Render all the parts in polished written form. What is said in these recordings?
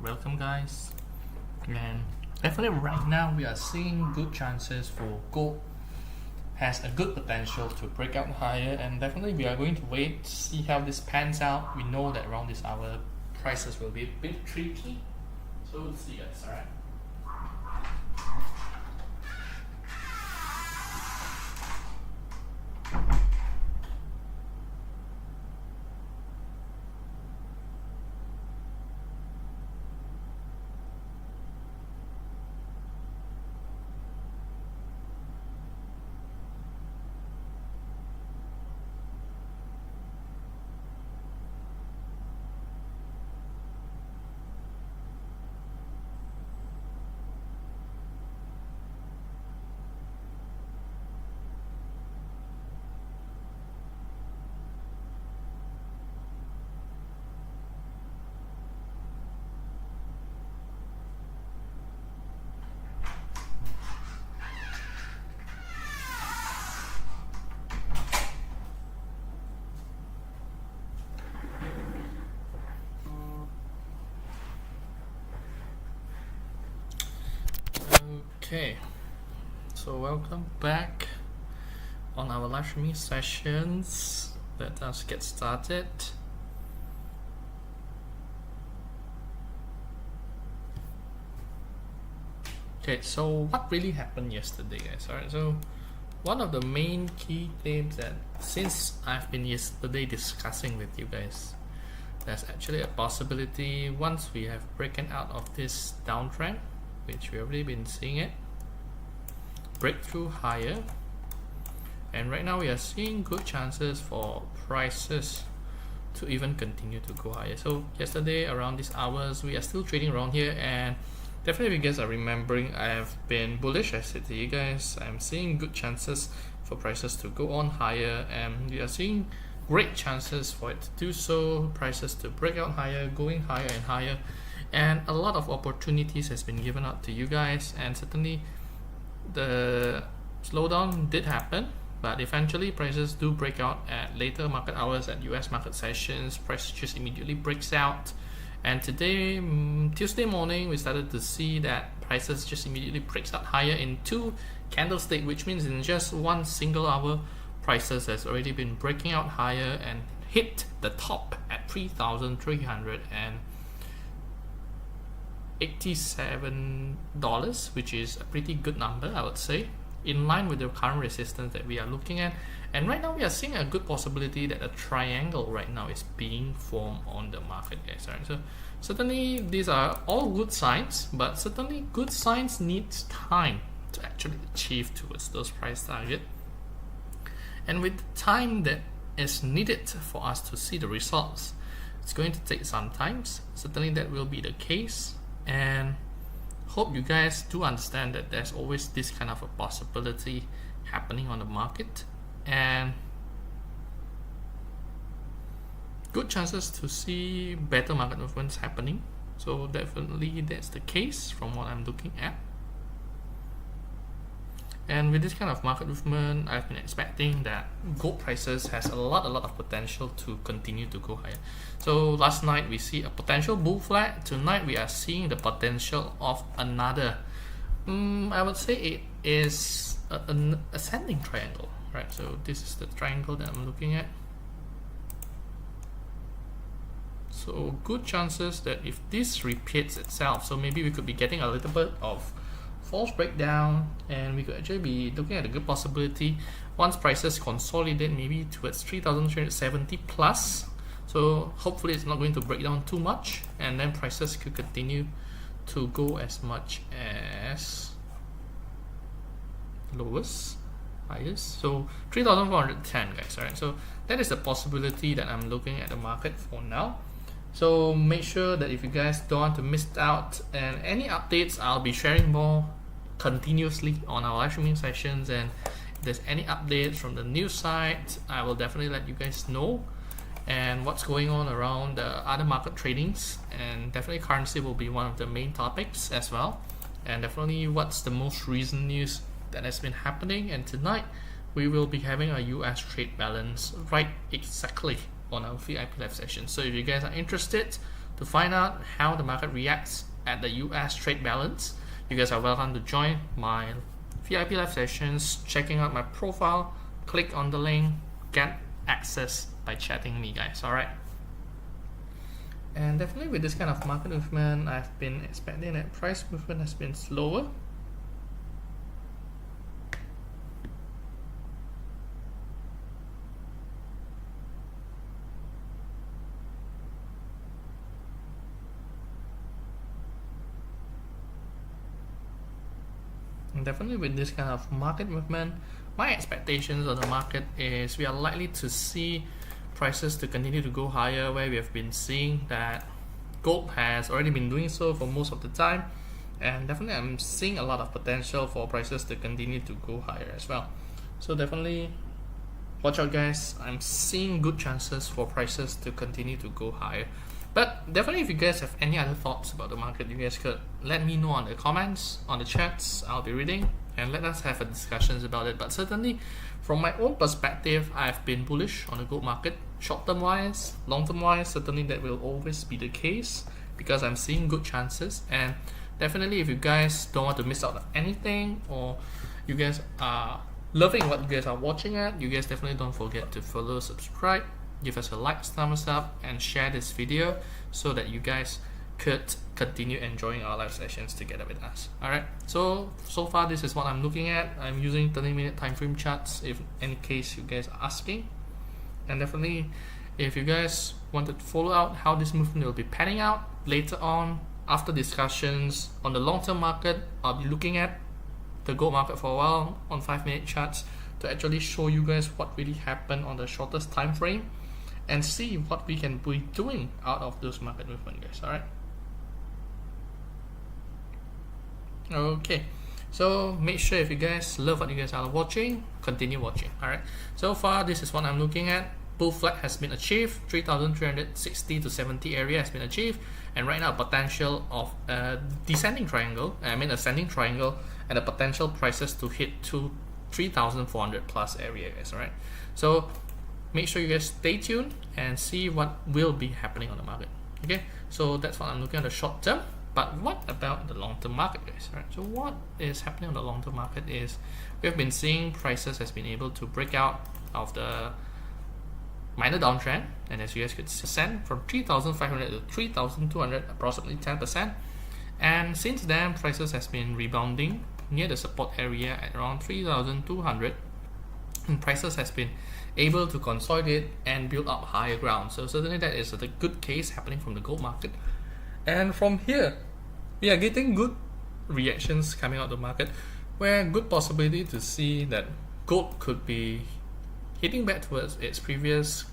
welcome guys. And definitely right now we are seeing good chances for gold has a good potential to break out higher, and definitely we are going to wait to see how this pans out. We know that around this hour prices will be a bit tricky, so we'll see guys. Alright. Okay, so welcome back on our live streaming sessions. Let us get started. Okay, so what really happened yesterday, guys? Alright, so one of the main key themes that since I've been yesterday discussing with you guys, there's actually a possibility once we have broken out of this downtrend, which we already been seeing it breakthrough higher, and right now we are seeing good chances for prices to even continue to go higher. So yesterday around these hours we are still trading around here, and definitely if you guys are remembering, I have been bullish. I said to you guys I'm seeing good chances for prices to go on higher, and we are seeing great chances for it to do so, prices to break out higher, going higher and higher. And a lot of opportunities has been given out to you guys, and certainly the slowdown did happen, but eventually prices do break out at later market hours at US market sessions. Price just immediately breaks out, and today Tuesday morning we started to see that prices just immediately breaks out higher in two candlestick, which means in just one single hour prices has already been breaking out higher and hit the top at $3,387, which is a pretty good number, I would say, in line with the current resistance that we are looking at. And right now we are seeing a good possibility that a triangle right now is being formed on the market, guys. Right? So certainly these are all good signs, but certainly good signs needs time to actually achieve towards those price target. And with the time that is needed for us to see the results, it's going to take some time. Certainly that will be the case, and hope you guys do understand that there's always this kind of a possibility happening on the market, and good chances to see better market movements happening. So definitely that's the case from what I'm looking at. And with this kind of market movement, I've been expecting that gold prices has a lot of potential to continue to go higher. So last night we see a potential bull flag. Tonight we are seeing the potential of another, I would say it is an ascending triangle, right? So this is the triangle that I'm looking at. So good chances that if this repeats itself, so maybe we could be getting a little bit of false breakdown, and we could actually be looking at a good possibility once prices consolidate maybe towards 3,370 plus. So hopefully it's not going to break down too much, and then prices could continue to go as much as lowest, highest, so 3,410, guys. Alright, so that is the possibility that I'm looking at the market for now. So make sure that if you guys don't want to miss out and any updates, I'll be sharing more continuously on our live streaming sessions, and if there's any updates from the news side, I will definitely let you guys know, and what's going on around the other market tradings, and definitely currency will be one of the main topics as well, and definitely what's the most recent news that has been happening. And tonight we will be having a US trade balance right exactly on our VIP live session. So if you guys are interested, to find out how the market reacts at the US trade balance, you guys are welcome to join my VIP live sessions, checking out my profile, click on the link, get access by chatting me, guys. Alright. And definitely with this kind of market movement, I've been expecting that price movement has been slower. And definitely with this kind of market movement, my expectations on the market is we are likely to see prices to continue to go higher, where we have been seeing that gold has already been doing so for most of the time, and definitely I'm seeing a lot of potential for prices to continue to go higher as well. So definitely watch out, guys. I'm seeing good chances for prices to continue to go higher. But definitely if you guys have any other thoughts about the market, you guys could let me know on the comments, on the chats. I'll be reading, and let us have a discussions about it. But certainly from my own perspective, I've been bullish on the gold market, short term wise, long term wise. Certainly that will always be the case because I'm seeing good chances. And definitely if you guys don't want to miss out on anything, or you guys are loving what you guys are watching at, you guys definitely don't forget to follow, subscribe, give us a like, thumbs up, and share this video so that you guys could continue enjoying our live sessions together with us. Alright, so far this is what I'm looking at. I'm using 30-minute time frame charts if any case you guys are asking. And definitely if you guys want to follow out how this movement will be panning out later on, after discussions on the long-term market, I'll be looking at the gold market for a while on 5-minute charts to actually show you guys what really happened on the shortest time frame and see what we can be doing out of those market movement, guys. Alright. Okay, so make sure if you guys love what you guys are watching, continue watching. Alright, so far this is what I'm looking at. Bull flag has been achieved, 3,360 to 70 area has been achieved, and right now potential of a descending triangle, ascending triangle, and the potential prices to hit to 3,400 plus area, guys. Alright, so make sure you guys stay tuned and see what will be happening on the market. Okay, so that's what I'm looking at the short term. But what about the long-term market, guys? Right. So what is happening on the long-term market is we have been seeing prices has been able to break out of the minor downtrend, and as you guys could see, from 3,500 to 3,200, approximately 10%. And since then, prices has been rebounding near the support area at around 3,200, and prices has been able to consolidate and build up higher ground. So certainly that is a good case happening from the gold market. And from here, we are getting good reactions coming out of the market, where good possibility to see that gold could be hitting back towards its previous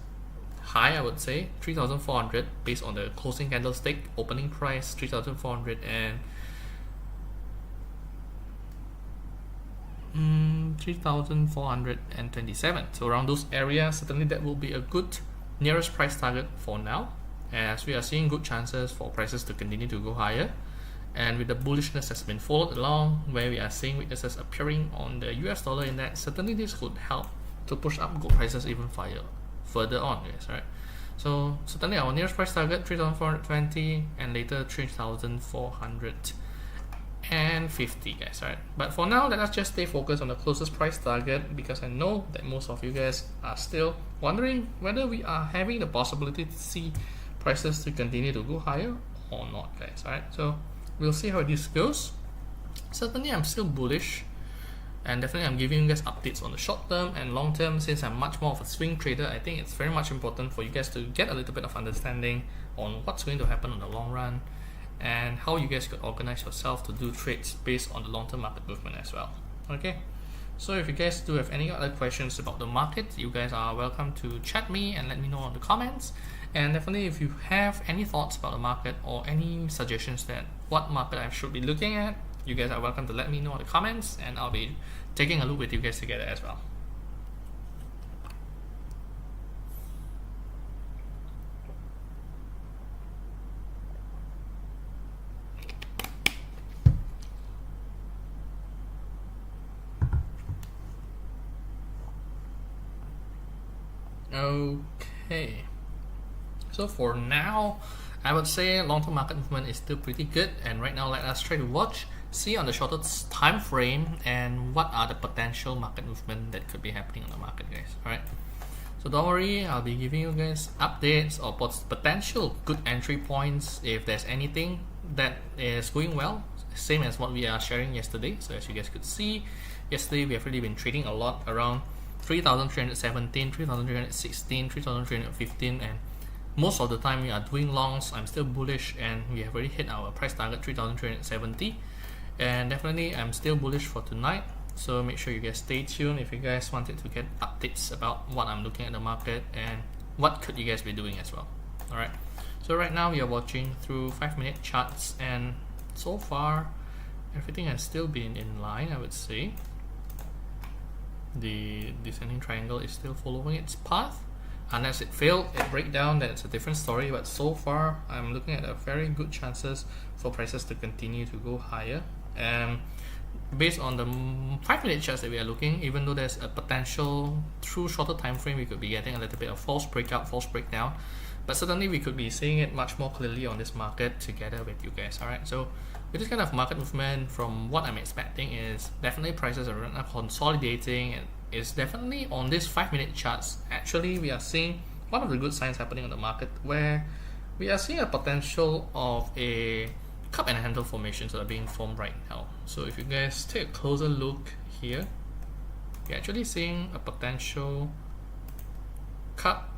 high, I would say 3,400 based on the closing candlestick, opening price 3,427. So around those areas, certainly that will be a good nearest price target for now, as we are seeing good chances for prices to continue to go higher. And with the bullishness has been followed along, where we are seeing weaknesses appearing on the US dollar index, certainly this could help to push up gold prices even further on, guys. Right, so certainly our nearest price target 3,420, and later 3,450, guys. Right, but for now, let us just stay focused on the closest price target, because I know that most of you guys are still wondering whether we are having the possibility to see prices to continue to go higher or not, guys. Alright, so we'll see how this goes. Certainly I'm still bullish, and definitely I'm giving you guys updates on the short term and long term. Since I'm much more of a swing trader, I think it's very much important for you guys to get a little bit of understanding on what's going to happen on the long run, and how you guys could organize yourself to do trades based on the long-term market movement as well. Okay, so if you guys do have any other questions about the market, you guys are welcome to chat me and let me know on the comments. And definitely if you have any thoughts about the market or any suggestions that what market I should be looking at, you guys are welcome to let me know in the comments, and I'll be taking a look with you guys together as well. Okay, so for now I would say long-term market movement is still pretty good, and right now let us try to see on the shorter time frame and what are the potential market movement that could be happening on the market, guys. Alright, so don't worry, I'll be giving you guys updates or potential good entry points if there's anything that is going well, same as what we are sharing yesterday. So as you guys could see, yesterday we have really been trading a lot around 3,317, 3,316, 3,315, and most of the time we are doing longs. I'm still bullish, and we have already hit our price target 3,370, and definitely I'm still bullish for tonight. So make sure you guys stay tuned if you guys wanted to get updates about what I'm looking at the market and what could you guys be doing as well. Alright, so right now we are watching through 5-minute charts, and so far everything has still been in line. I would say the descending triangle is still following its path. Unless it failed at breakdown, that's a different story, but so far I'm looking at a very good chances for prices to continue to go higher. And based on the 5-minute charts that we are looking, even though there's a potential through shorter time frame we could be getting a little bit of false breakout, false breakdown, but certainly we could be seeing it much more clearly on this market together with you guys. Alright, so with this kind of market movement, from what I'm expecting is definitely prices are right now consolidating, and is definitely on this 5-minute charts. Actually, we are seeing one of the good signs happening on the market, where we are seeing a potential of a cup and handle formations that are being formed right now. So if you guys take a closer look here, you're actually seeing a potential cup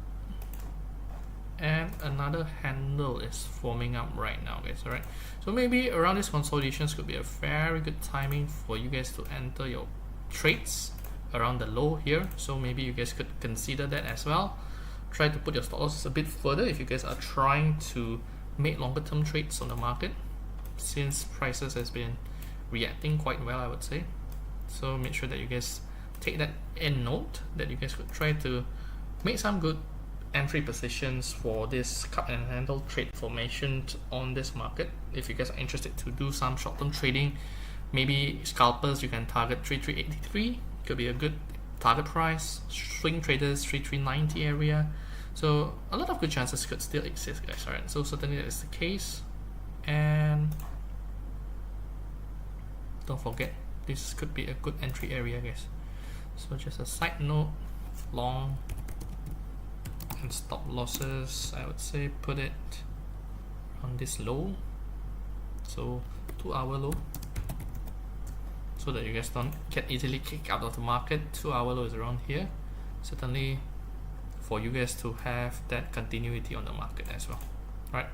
and another handle is forming up right now, guys. Alright, so maybe around these consolidations could be a very good timing for you guys to enter your trades around the low here. So maybe you guys could consider that as well. Try to put your stop losses a bit further if you guys are trying to make longer term trades on the market, since prices has been reacting quite well, I would say. So make sure that you guys take that in note, that you guys could try to make some good entry positions for this cup and handle trade formation on this market. If you guys are interested to do some short-term trading, maybe scalpers, you can target 3383, could be a good target price. Swing traders 3390 area. So a lot of good chances could still exist, guys. Alright, so certainly that is the case. And don't forget, this could be a good entry area, guys. So just a side note, long and stop losses, I would say put it on this low, so 2-hour low, so that you guys don't get easily kicked out of the market. 2-hour low is around here, certainly for you guys to have that continuity on the market as well. Right,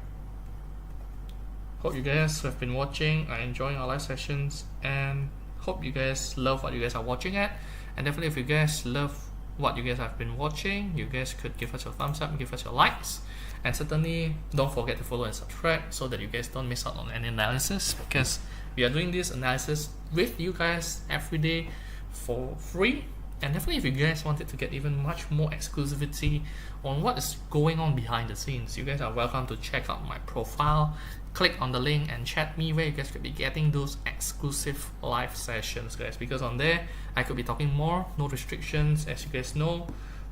hope you guys who have been watching are enjoying our live sessions, and hope you guys love what you guys are watching at. And definitely if you guys love what you guys have been watching, you guys could give us your thumbs up, give us your likes, and certainly don't forget to follow and subscribe so that you guys don't miss out on any analysis, because we are doing this analysis with you guys every day for free. And definitely if you guys wanted to get even much more exclusivity on what is going on behind the scenes, you guys are welcome to check out my profile, click on the link and chat me, where you guys could be getting those exclusive live sessions, guys, because on there I could be talking more, no restrictions. As you guys know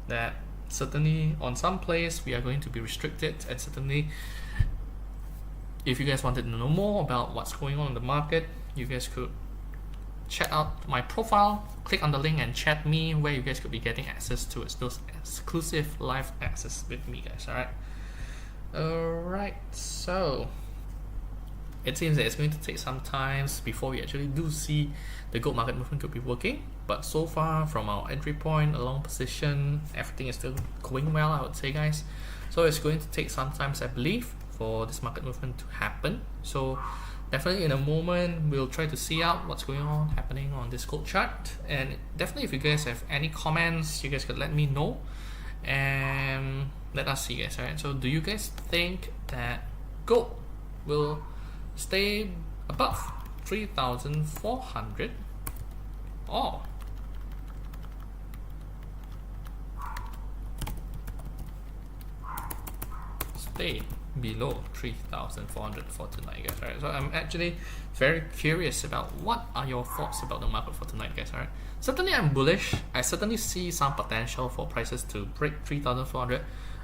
that certainly on some plays we are going to be restricted, and certainly if you guys wanted to know more about what's going on in the market, you guys could check out my profile, click on the link and chat me, where you guys could be getting access to those exclusive live access with me, guys. Alright, so it seems that it's going to take some time before we actually do see the gold market movement could be working, but so far from our entry point, a long position, everything is still going well, I would say, guys. So it's going to take some time, I believe, for this market movement to happen. So definitely in a moment we'll try to see out what's going on happening on this gold chart. And definitely if you guys have any comments, you guys could let me know and let us see, guys. Alright, so do you guys think that gold will stay above 3,400 or stay below 3,400 for tonight, guys? Alright, so I'm actually very curious about what are your thoughts about the market for tonight, guys. Alright, certainly I'm bullish. I certainly see some potential for prices to break 3,400.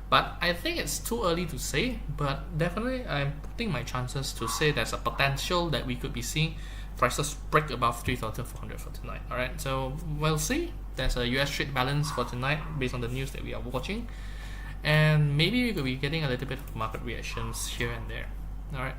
But I think it's too early to say, but definitely I'm putting my chances to say there's a potential that we could be seeing prices break above 3,400 for tonight. Alright, so we'll see. There's a US trade balance for tonight based on the news that we are watching, and maybe we could be getting a little bit of market reactions here and there. Alright.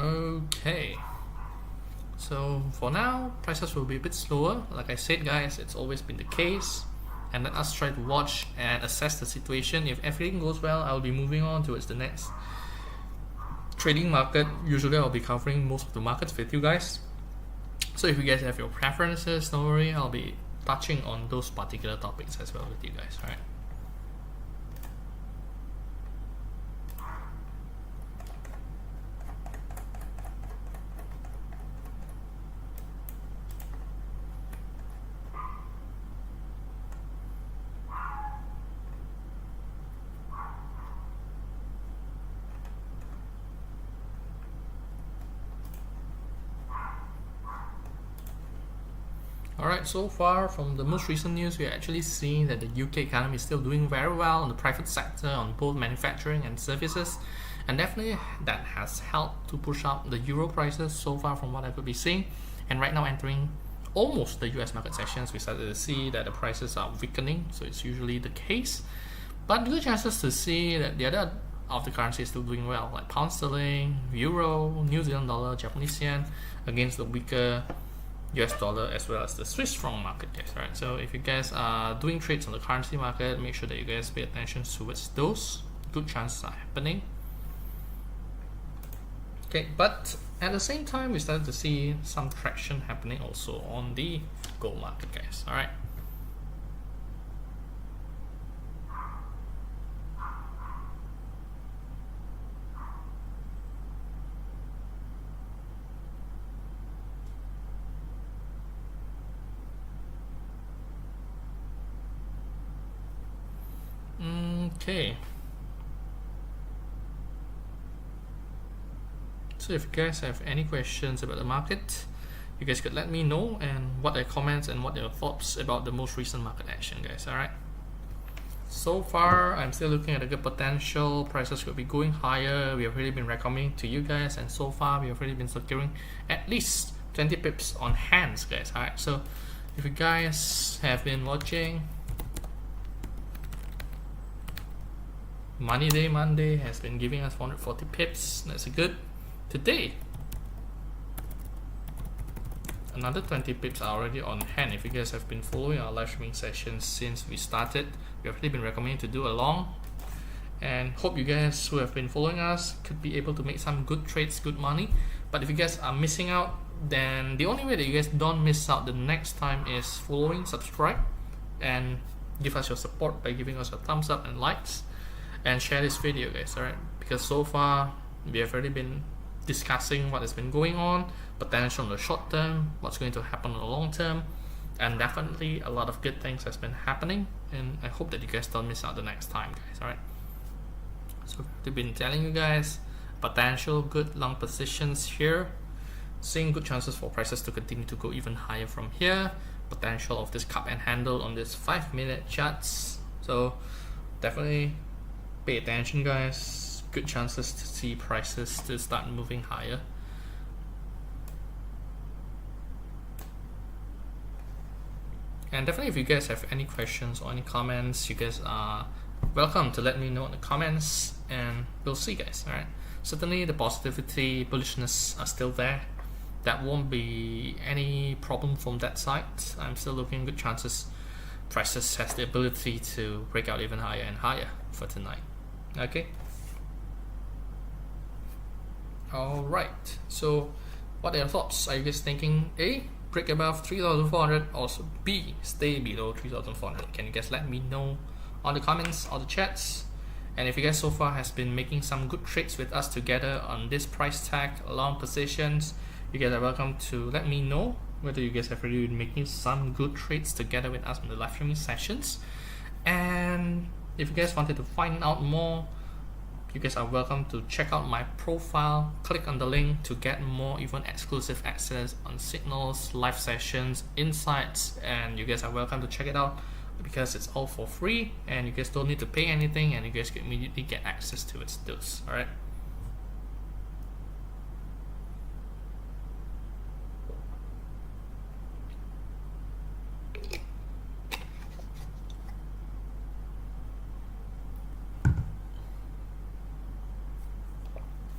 Okay, so for now prices will be a bit slower. Like I said guys, it's always been the case, and let us try to watch and assess the situation. If everything goes well, I'll be moving on towards the next trading market. Usually I'll be covering most of the markets with you guys, so if you guys have your preferences, don't worry, I'll be touching on those particular topics as well with you guys. All right. Alright, so far from the most recent news, we're actually seeing that the UK economy is still doing very well on the private sector, on both manufacturing and services, and definitely that has helped to push up the euro prices so far from what I could be seeing. And right now, entering almost the US market sessions, we started to see that the prices are weakening, so it's usually the case. But good chances to see that the other of the currency is still doing well, like pound sterling, euro, New Zealand dollar, Japanese yen, against the weaker US dollar as well as the Swiss franc market, guys. Right, so if you guys are doing trades on the currency market, make sure that you guys pay attention towards those. Good chances are happening. Okay, but at the same time, we started to see some traction happening also on the gold market, guys. All right. Okay, so if you guys have any questions about the market, you guys could let me know, and what are your comments and what are your thoughts about the most recent market action, guys. Alright, so far I'm still looking at a good potential. Prices could be going higher. We have already been recommending to you guys, and so far we have already been securing at least 20 pips on hands, guys. Alright, so if you guys have been watching, Money Day Monday has been giving us 440 pips. That's good. Today, another 20 pips are already on hand. If you guys have been following our live streaming sessions since we started, we have already been recommending to do along, and hope you guys who have been following us could be able to make some good trades, good money. But if you guys are missing out, then the only way that you guys don't miss out the next time is following, subscribe, and give us your support by giving us a thumbs up and likes, and share this video, guys. Alright, because so far we have already been discussing what has been going on, potential in the short term, what's going to happen in the long term, and definitely a lot of good things has been happening, and I hope that you guys don't miss out the next time, guys. Alright, so we've been telling you guys potential good long positions here, seeing good chances for prices to continue to go even higher from here, potential of this cup and handle on this 5-minute charts. So definitely pay attention, guys. Good chances to see prices to start moving higher. And definitely, if you guys have any questions or any comments, you guys are welcome to let me know in the comments, and we'll see, guys. Alright, certainly the positivity, bullishness are still there. That won't be any problem from that side. I'm still looking good chances prices has the ability to break out even higher and higher for tonight. Okay, alright, so what are your thoughts? Are you guys thinking A, break above 3,400, or B, stay below 3,400? Can you guys let me know on the comments or the chats? And if you guys so far has been making some good trades with us together on this price tag, long positions, you guys are welcome to let me know whether you guys have really been making some good trades together with us on the live streaming sessions. And if you guys wanted to find out more, you guys are welcome to check out my profile. Click on the link to get more even exclusive access on signals, live sessions, insights, and you guys are welcome to check it out because it's all for free and you guys don't need to pay anything and you guys can immediately get access to its tools. Alright.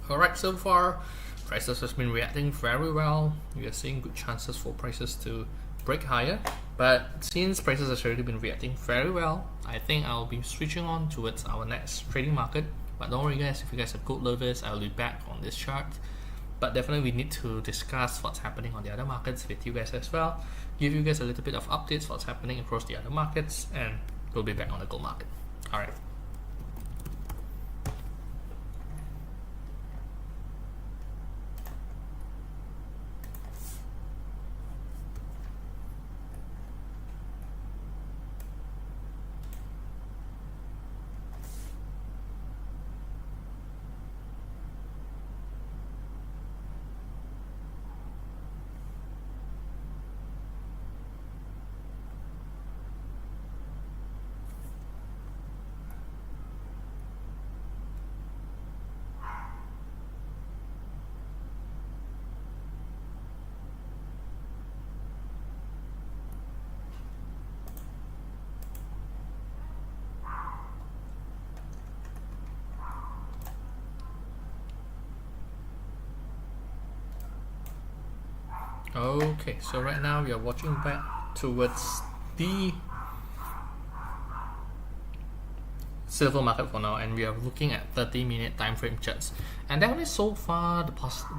Alright, so far prices has been reacting very well. We are seeing good chances for prices to break higher, but since prices has already been reacting very well, I think I'll be switching on towards our next trading market. But don't worry guys, if you guys are gold lovers, I'll be back on this chart. But definitely we need to discuss what's happening on the other markets with you guys as well, give you guys a little bit of updates what's happening across the other markets, and we'll be back on the gold market. Alright. Okay, so right now we are watching back towards the silver market for now, and we are looking at 30-minute time frame charts. And definitely so far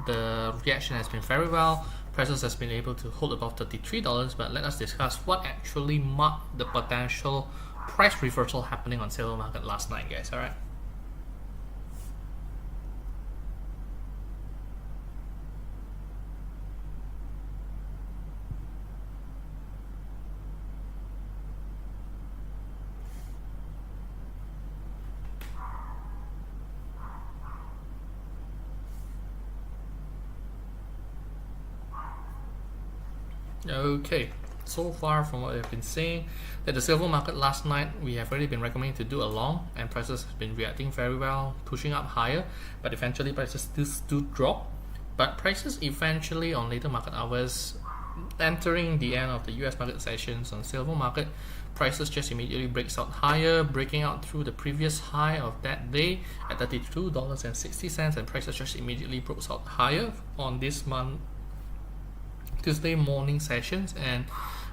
the reaction has been very well. Prices has been able to hold above $33, but let us discuss what actually marked the potential price reversal happening on silver market last night, guys. All right. Okay, so far from what I've been saying, that the silver market last night we have already been recommending to do a long, and prices have been reacting very well, pushing up higher, but eventually prices still drop. But prices eventually on later market hours, entering the end of the US market sessions on silver market, prices just immediately breaks out higher, breaking out through the previous high of that day at $32.60, and prices just immediately broke out higher on this month Tuesday morning sessions, and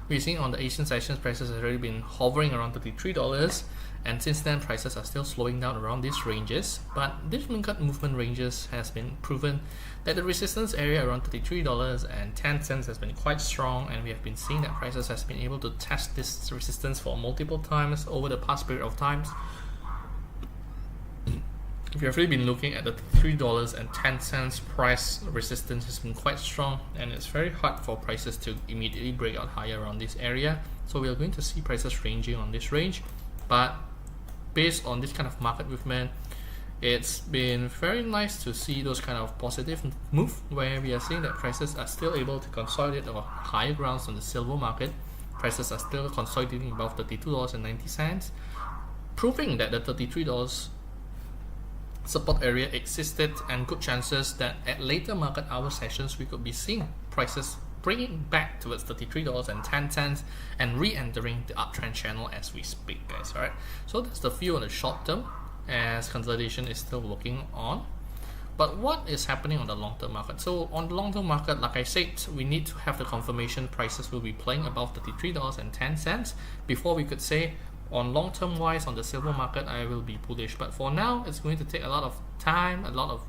we're seeing on the Asian sessions prices have already been hovering around $33, and since then prices are still slowing down around these ranges. But this cut movement ranges has been proven that the resistance area around $33.10 has been quite strong, and we have been seeing that prices has been able to test this resistance for multiple times over the past period of times. We have really been looking at the $3.10 price resistance has been quite strong, and it's very hard for prices to immediately break out higher around this area. So we are going to see prices ranging on this range, but based on this kind of market movement, it's been very nice to see those kind of positive move where we are seeing that prices are still able to consolidate on higher grounds on the silver market. Prices are still consolidating above $32.90, proving that the $33 support area existed, and good chances that at later market hour sessions we could be seeing prices bringing back towards $33.10 and re-entering the uptrend channel as we speak, guys. Alright, so that's the view on the short term as consolidation is still working on. But what is happening on the long-term market? So on the long-term market, like I said, we need to have the confirmation prices will be playing above $33.10 before we could say on long-term wise on the silver market I will be bullish. But for now, it's going to take a lot of time, a lot of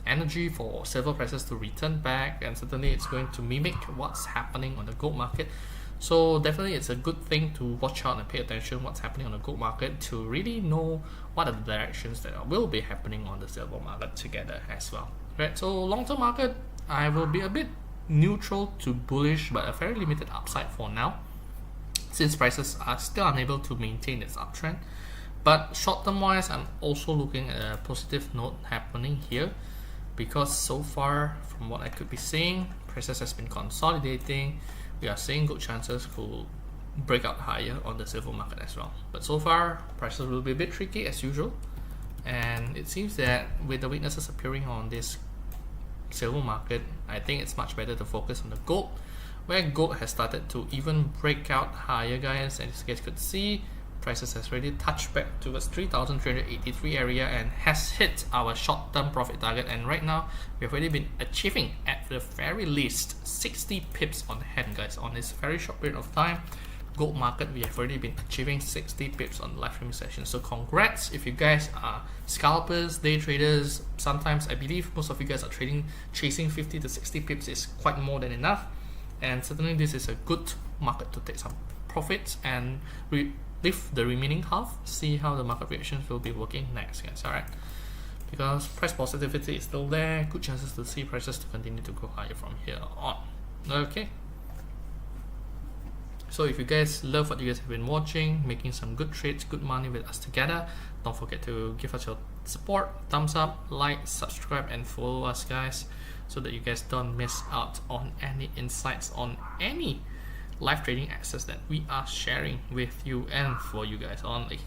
energy for silver prices to return back, and certainly it's going to mimic what's happening on the gold market. So definitely it's a good thing to watch out and pay attention what's happening on the gold market to really know what are the directions that will be happening on the silver market together as well. Right, so long-term market I will be a bit neutral to bullish, but a very limited upside for now, since prices are still unable to maintain its uptrend. But short term wise, I'm also looking at a positive note happening here, because so far from what I could be seeing, prices has been consolidating. We are seeing good chances to break out higher on the silver market as well. But so far, prices will be a bit tricky as usual. And it seems that with the weaknesses appearing on this silver market, I think it's much better to focus on the gold, where gold has started to even break out higher, guys. And as you guys could see, prices has already touched back towards 3,383 area and has hit our short-term profit target. And right now, we've already been achieving at the very least 60 pips on hand, guys. On this very short period of time, gold market, we have already been achieving 60 pips on the live streaming session. So congrats if you guys are scalpers, day traders. Sometimes I believe most of you guys are chasing 50 to 60 pips is quite more than enough. And certainly this is a good market to take some profits and leave the remaining half, see how the market reactions will be working next, guys. Alright, because price positivity is still there, good chances to see prices to continue to go higher from here on. Okay, so if you guys love what you guys have been watching, making some good trades, good money with us together, don't forget to give us your support, thumbs up, like, subscribe, and follow us, guys, so that you guys don't miss out on any insights on any live trading access that we are sharing with you and for you guys only.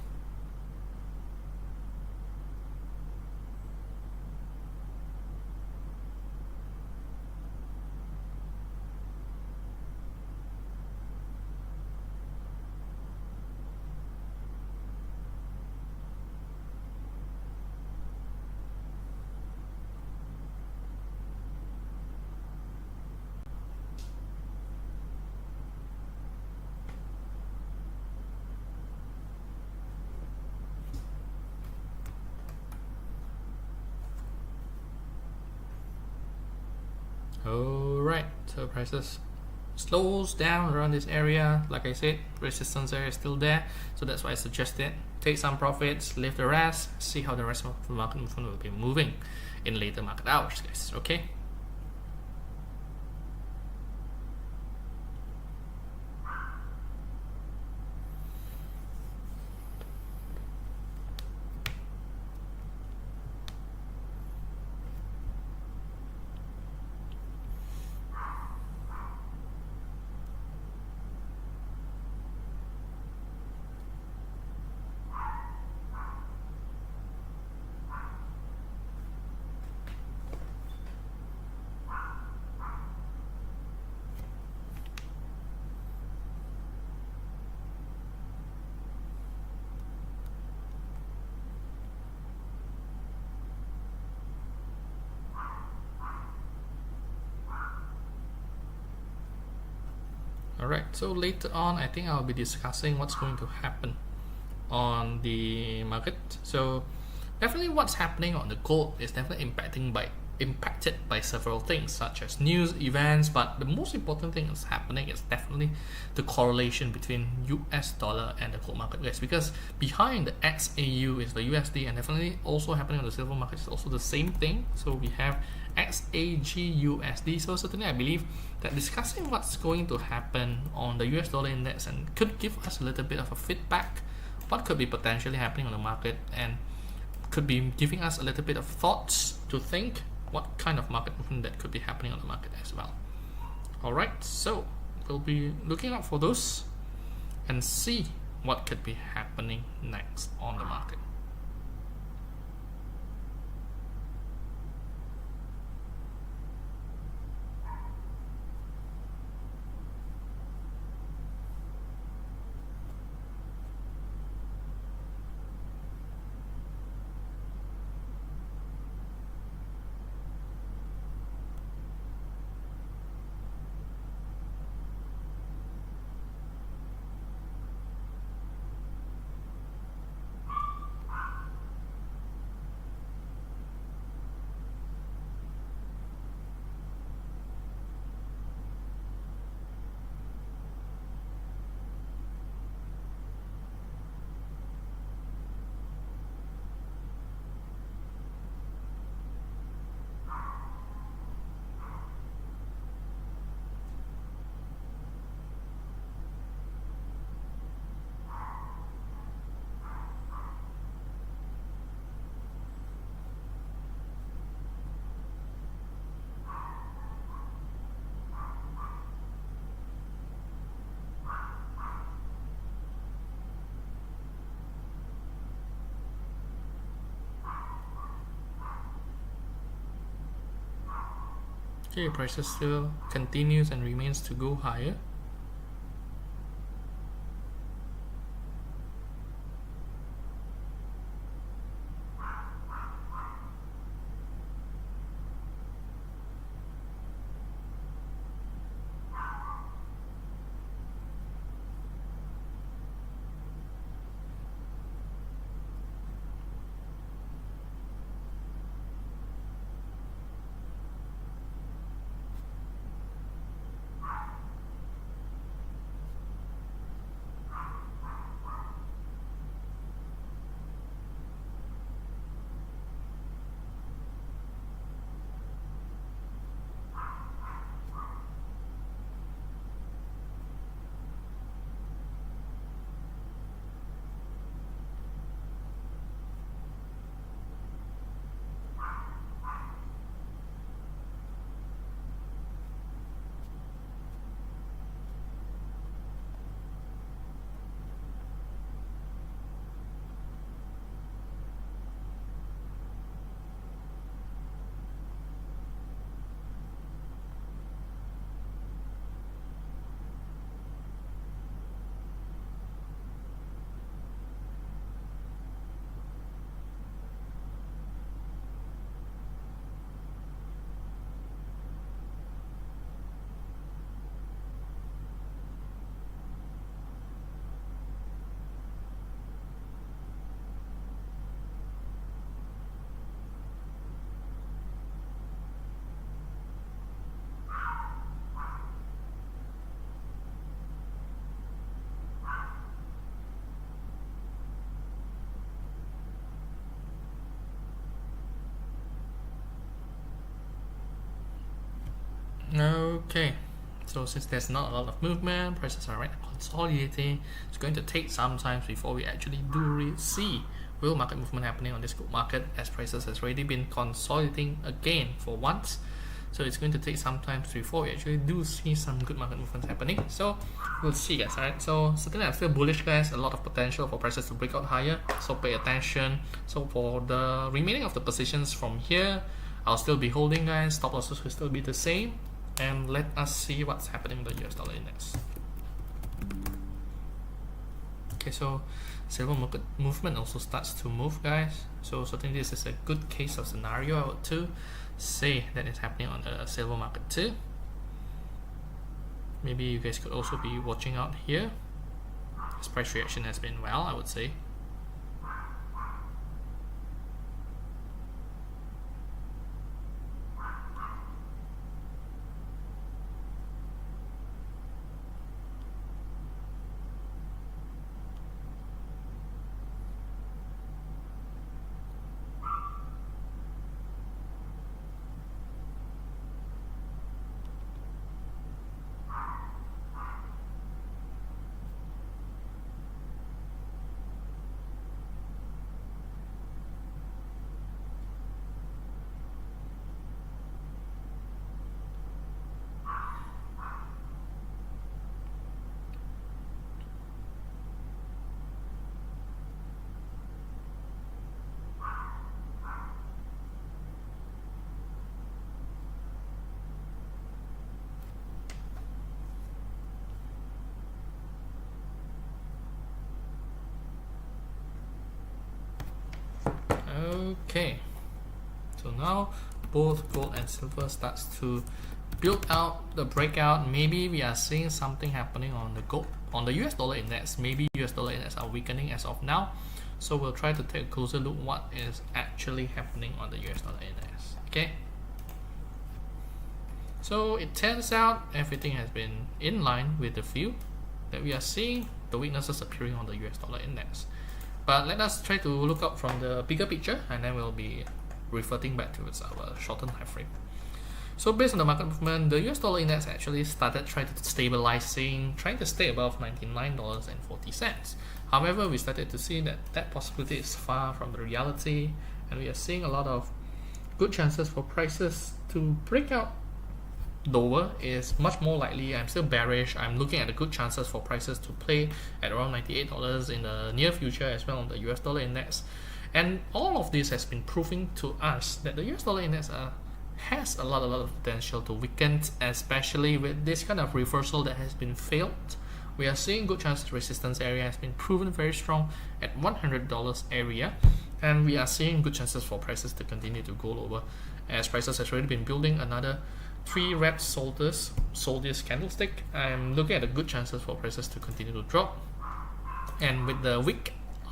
Alright, so prices slows down around this area. Like I said, resistance area is still there, so that's why I suggested take some profits, leave the rest, see how the rest of the market movement will be moving in later market hours, guys. Okay. Alright, so later on, I think I'll be discussing what's going to happen on the market. So definitely what's happening on the gold is definitely impacted by several things such as news, events, but the most important thing that's happening is definitely the correlation between US dollar and the gold market, guys, because behind the XAU is the USD, and definitely also happening on the silver market is also the same thing. So we have XAUUSD. So certainly I believe that discussing what's going to happen on the US dollar index and could give us a little bit of a feedback what could be potentially happening on the market, and could be giving us a little bit of thoughts to think what kind of market movement that could be happening on the market as well. Alright, so we'll be looking out for those and see what could be happening next on the market. Okay, prices still continues and remains to go higher. Okay, so since there's not a lot of movement, prices are right consolidating, it's going to take some time before we actually do see real market movement happening on this gold market, as prices has already been consolidating again for once. So it's going to take some time before we actually do see some good market movements happening. So we'll see, guys. Alright, so certainly I'm still bullish, guys. A lot of potential for prices to break out higher, so pay attention. So for the remaining of the positions from here, I'll still be holding, guys. Stop losses will still be the same. And let us see what's happening with the US dollar index. Okay, so silver market movement also starts to move, guys. So certainly this is a good case of scenario, I would too say that is happening on the silver market too. Maybe you guys could also be watching out here. This price reaction has been well, I would say. Okay, so now both gold and silver starts to build out the breakout. Maybe we are seeing something happening on the gold, on the US dollar index. Maybe US dollar index are weakening as of now. So we'll try to take a closer look what is actually happening on the US dollar index. Okay. So it turns out everything has been in line with the view that we are seeing the weaknesses appearing on the US dollar index. But let us try to look up from the bigger picture, and then we'll be reverting back towards our shortened time frame. So based on the market movement, the US dollar index actually started trying to stabilizing, trying to stay above $99.40. However, we started to see that that possibility is far from the reality, and we are seeing a lot of good chances for prices to break out lower is much more likely. I'm still bearish. I'm looking at the good chances for prices to play at around $98 in the near future as well on the US dollar index. And all of this has been proving to us that the US dollar index are has a lot of potential to weaken, especially with this kind of reversal that has been failed. We are seeing good chances resistance area has been proven very strong at $100 area, and we are seeing good chances for prices to continue to go lower, as prices has already been building another 3 red soldiers candlestick. I'm looking at the good chances for prices to continue to drop, and with the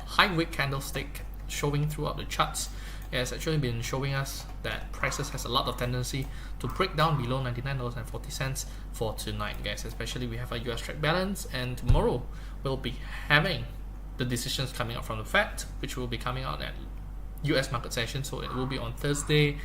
high wick candlestick showing throughout the charts, it has actually been showing us that prices has a lot of tendency to break down below $99.40 for tonight, guys. Especially we have a US trade balance, and tomorrow we'll be having the decisions coming out from the Fed, which will be coming out at US market session. So it will be on Thursday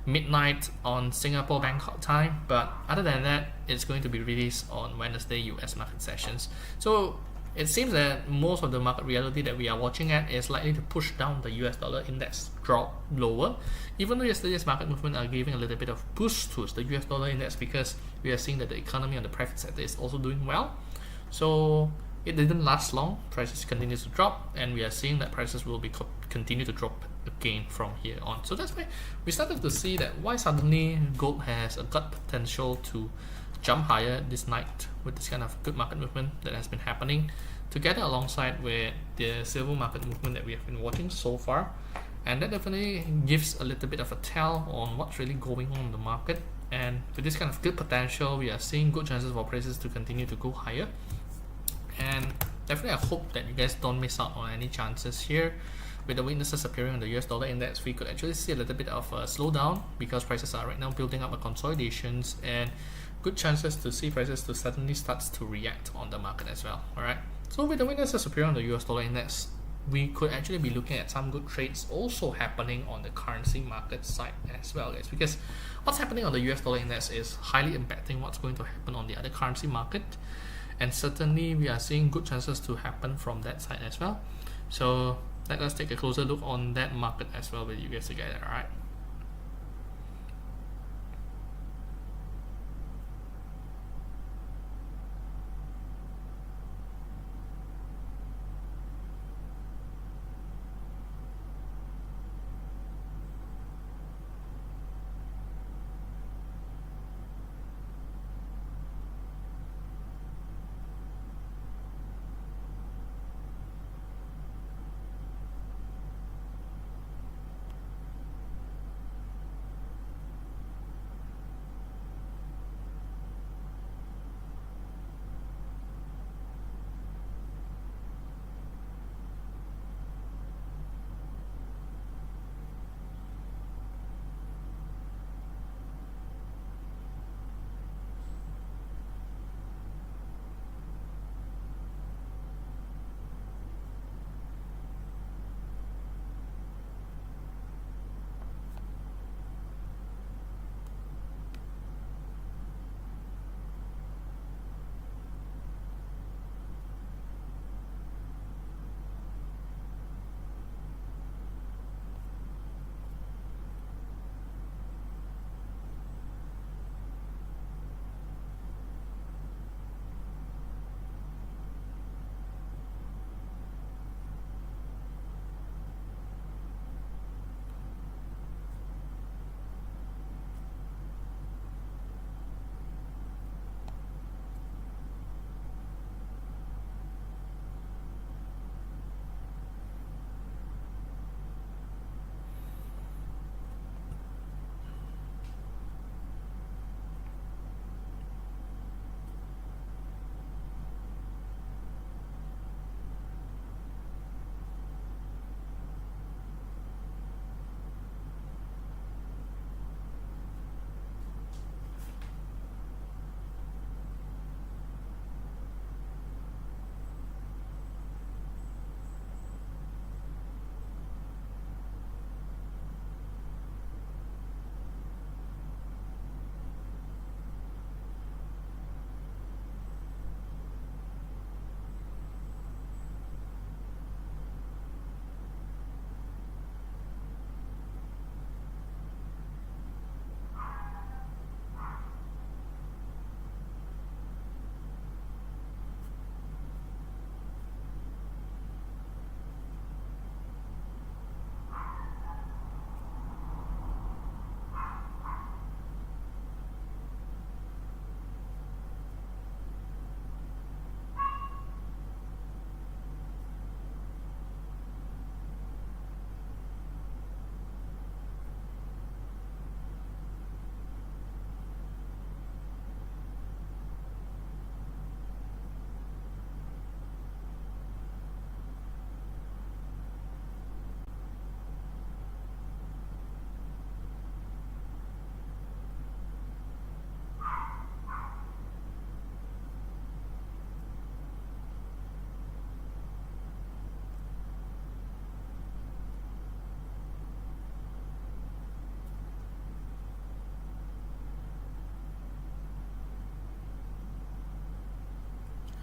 midnight on Singapore Bangkok time, but other than that, it's going to be released on Wednesday US market sessions. So it seems that most of the market reality that we are watching at is likely to push down the US dollar index drop lower, even though yesterday's market movement are giving a little bit of boost to the US dollar index, because we are seeing that the economy on the private sector is also doing well. So it didn't last long, prices continue to drop, and we are seeing that prices will be continue to drop again from here on. So that's why we started to see that why suddenly gold has a gut potential to jump higher this night with this kind of good market movement that has been happening, together alongside with the silver market movement that we have been watching so far. And that definitely gives a little bit of a tell on what's really going on in the market. And with this kind of good potential, we are seeing good chances for prices to continue to go higher. And definitely I hope that you guys don't miss out on any chances here. With the weaknesses appearing on the US dollar index, we could actually see a little bit of a slowdown, because prices are right now building up a consolidations, and good chances to see prices to suddenly start to react on the market as well. Alright, so with the weaknesses appearing on the US dollar index, we could actually be looking at some good trades also happening on the currency market side as well, guys, because what's happening on the US dollar index is highly impacting what's going to happen on the other currency market, and certainly we are seeing good chances to happen from that side as well. So let us take a closer look on that market as well with you guys together. Alright,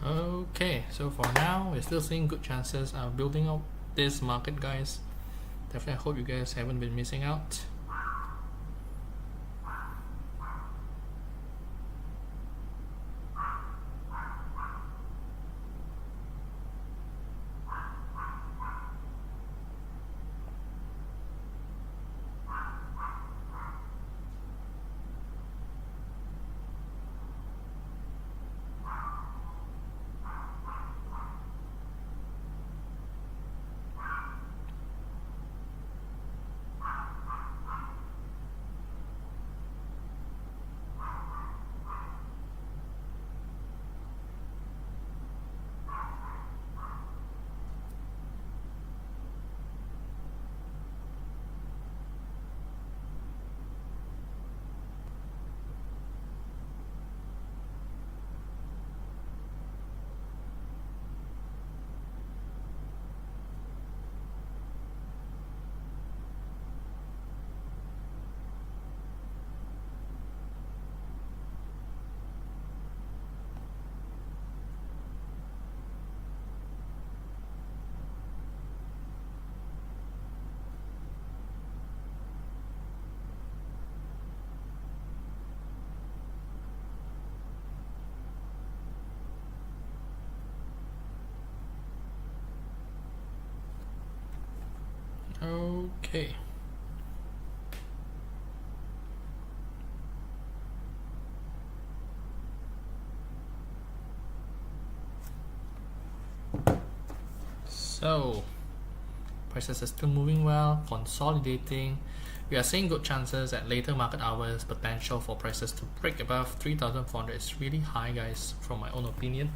Okay, so for now we're still seeing good chances of building up this market, guys. Definitely, I hope you guys haven't been missing out. Okay. So prices are still moving well, consolidating. We are seeing good chances at later market hours. Potential for prices to break above 3,400 is really high, guys, from my own opinion.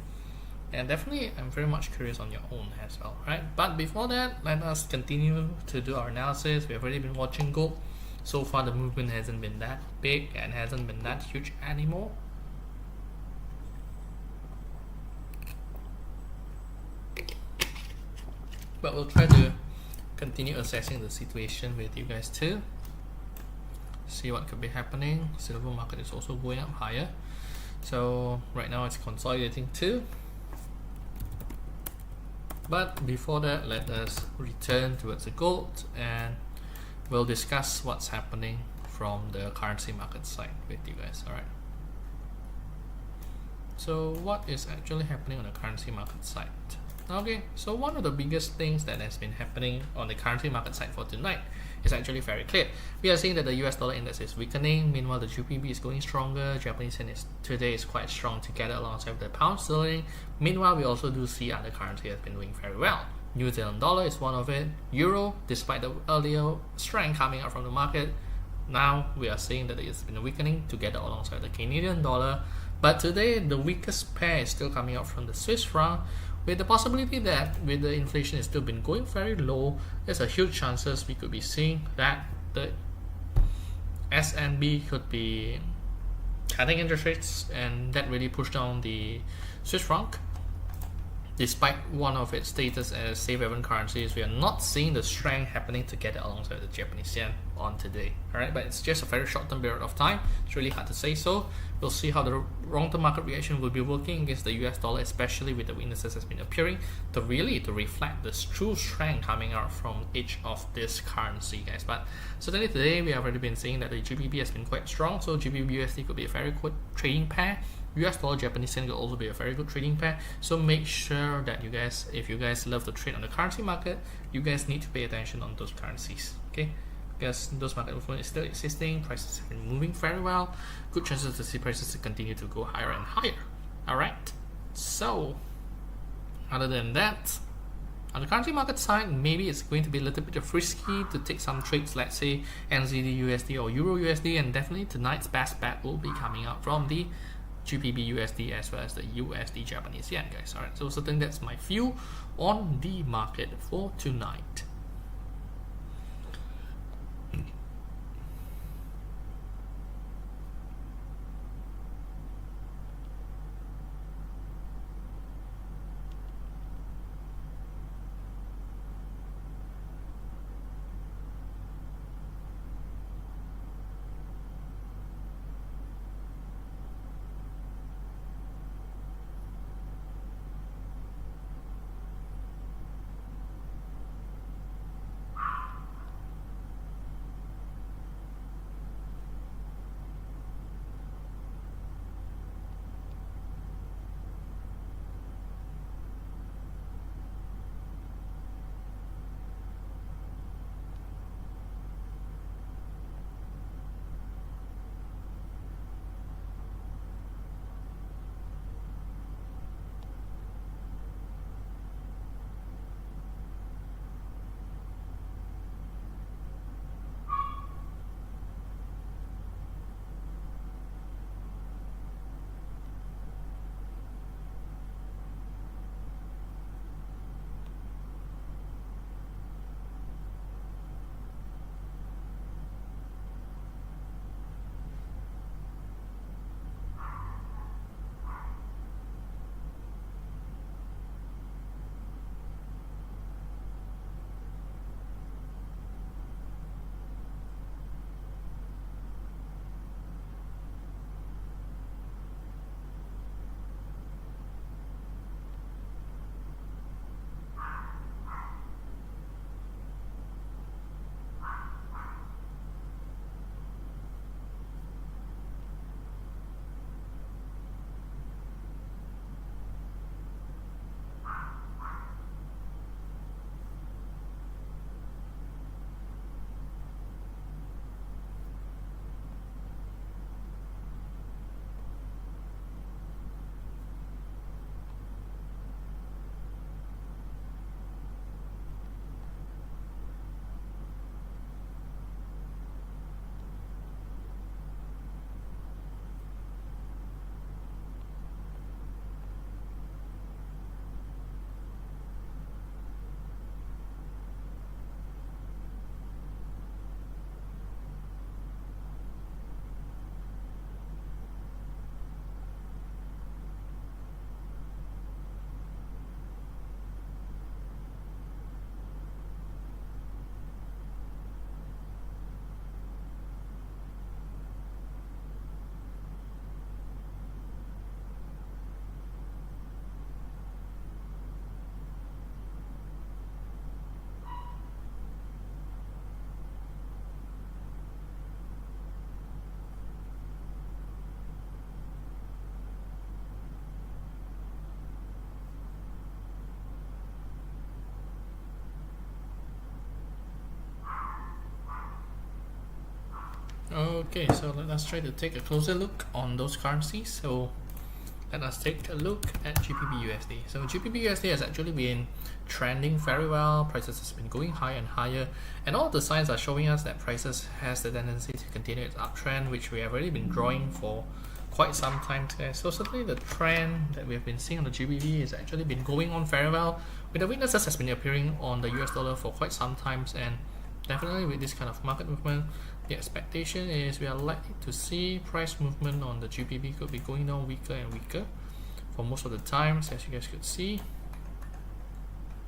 And definitely, I'm very much curious on your own as well, right? But before that, let us continue to do our analysis. We have already been watching gold. So far, the movement hasn't been that big and hasn't been that huge anymore. But we'll try to continue assessing the situation with you guys too. See what could be happening. Silver market is also going up higher. So right now it's consolidating too. But before that, let us return towards the gold and we'll discuss what's happening from the currency market side with you guys. All right. So what is actually happening on the currency market side? Okay, so one of the biggest things that has been happening on the currency market side for tonight is actually very clear. We are seeing that the US dollar index is weakening. Meanwhile, the GBP is going stronger. Japanese yen today is quite strong together alongside the pound sterling. Meanwhile, we also do see other currency has been doing very well. New Zealand dollar is one of it. Euro, despite the earlier strength coming out from the market, now we are seeing that it's been weakening together alongside the Canadian dollar. But today, the weakest pair is still coming out from the Swiss franc, with the possibility that with the inflation has still been going very low, there's a huge chances we could be seeing that the SNB could be cutting interest rates, and that really pushed down the Swiss franc. Despite one of its status as safe haven currencies, we are not seeing the strength happening together alongside the Japanese yen on today. Alright, but it's just a very short term period of time. It's really hard to say so. We'll see how the long term market reaction will be working against the US dollar, especially with the weaknesses has been appearing to reflect the true strength coming out from each of this currency, guys. But certainly today we have already been seeing that the GBP has been quite strong, so GBP USD could be a very good trading pair. US dollar Japanese yen will also be a very good trading pair. So make sure that you guys, if you guys love to trade on the currency market, you guys need to pay attention on those currencies, okay? Because those market movement is still existing, prices have been moving very well. Good chances to see prices to continue to go higher and higher. Alright, so other than that, on the currency market side, maybe it's going to be a little bit risky to take some trades, let's say NZD USD or Euro USD, and definitely tonight's best bet will be coming out from the GBP USD as well as the USD Japanese yen, guys. Alright, so certainly that's my view on the market for tonight. Okay, so let us try to take a closer look on those currencies. So let us take a look at GBP/USD. So GBP/USD has actually been trending very well. Prices has been going higher and higher, and all the signs are showing us that prices has the tendency to continue its uptrend, which we have already been drawing for quite some time, guys. So certainly the trend that we have been seeing on the GBP has actually been going on very well, with the weaknesses has been appearing on the US dollar for quite some times, and definitely with this kind of market movement, the expectation is we are likely to see price movement on the GBP could be going down weaker and weaker for most of the times, as you guys could see.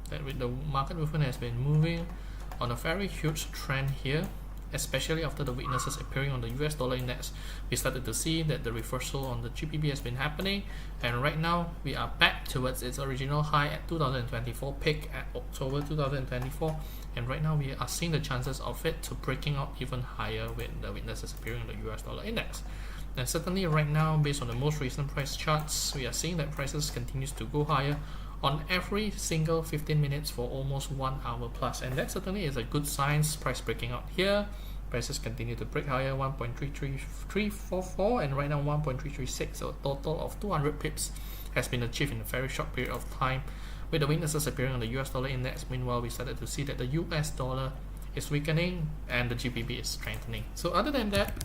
That with the market movement has been moving on a very huge trend here, especially after the weaknesses appearing on the US dollar index. We started to see that the reversal on the GBP has been happening, and right now we are back towards its original high at 2024 peak at October 2024, and right now we are seeing the chances of it to breaking out even higher with the weaknesses appearing on the US dollar index. And certainly right now, based on the most recent price charts, we are seeing that prices continues to go higher on every single 15 minutes for almost 1 hour plus, and that certainly is a good sign. Price breaking out here, prices continue to break higher, 1.33344, and right now 1.336, so a total of 200 pips has been achieved in a very short period of time, with the weaknesses appearing on the US dollar index. Meanwhile, we started to see that the US dollar is weakening and the GBP is strengthening. So other than that,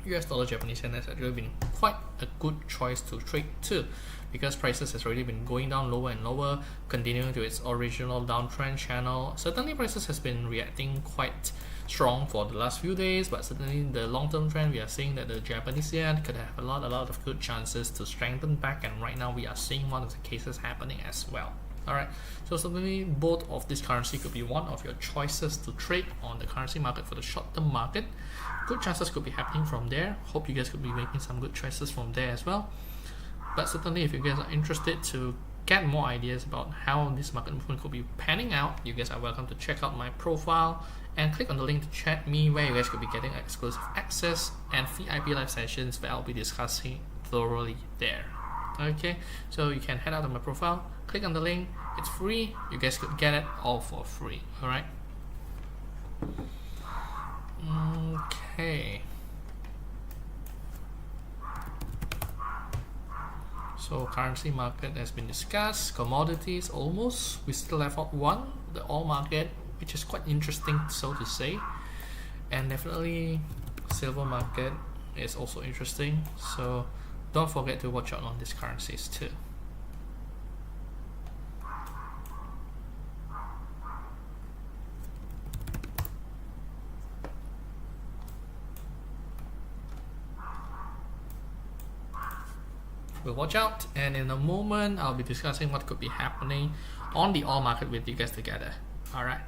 US dollar Japanese yen has actually been quite a good choice to trade too, because prices has already been going down lower and lower, continuing to its original downtrend channel. Certainly prices has been reacting quite strong for the last few days, but certainly the long-term trend, we are seeing that the Japanese yen could have a lot of good chances to strengthen back, and right now we are seeing one of the cases happening as well. Alright, so certainly both of this currency could be one of your choices to trade on the currency market for the short-term market. Good chances could be happening from there. Hope you guys could be making some good choices from there as well. But certainly if you guys are interested to get more ideas about how this market movement could be panning out, you guys are welcome to check out my profile and click on the link to chat me, where you guys could be getting exclusive access and VIP live sessions where I'll be discussing thoroughly there. Okay, so you can head out to my profile, click on the link, it's free, you guys could get it all for free. Alright, okay, so currency market has been discussed. Commodities almost, we still have out one, the oil market, which is quite interesting, so to say, and definitely silver market is also interesting, so don't forget to watch out on these currencies too. We'll watch out, and in a moment I'll be discussing what could be happening on the oil market with you guys together. Alright.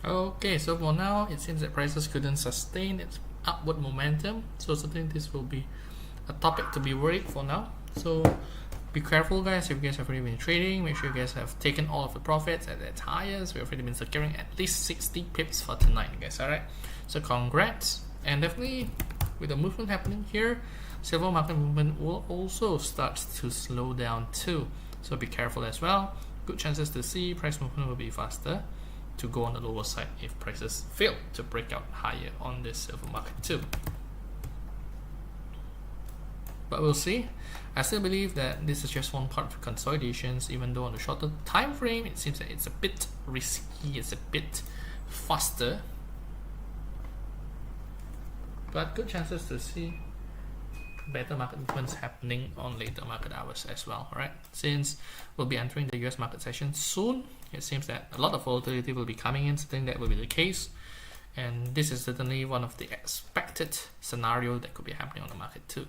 Okay, so for now, it seems that prices couldn't sustain its upward momentum. So certainly this will be a topic to be worried for now. So be careful, guys. If you guys have already been trading, make sure you guys have taken all of the profits at its highest. We've already been securing at least 60 pips for tonight, guys. Alright, so congrats. And definitely with the movement happening here, silver market movement will also start to slow down too. So be careful as well. Good chances to see price movement will be faster to go on the lower side if prices fail to break out higher on this silver market too. But we'll see. I still believe that this is just one part of consolidations, even though on the shorter time frame it seems that it's a bit risky, it's a bit faster. But good chances to see better market movements happening on later market hours as well, right? Since we'll be entering the US market session soon, it seems that a lot of volatility will be coming in. Certainly that will be the case, and this is certainly one of the expected scenario that could be happening on the market too.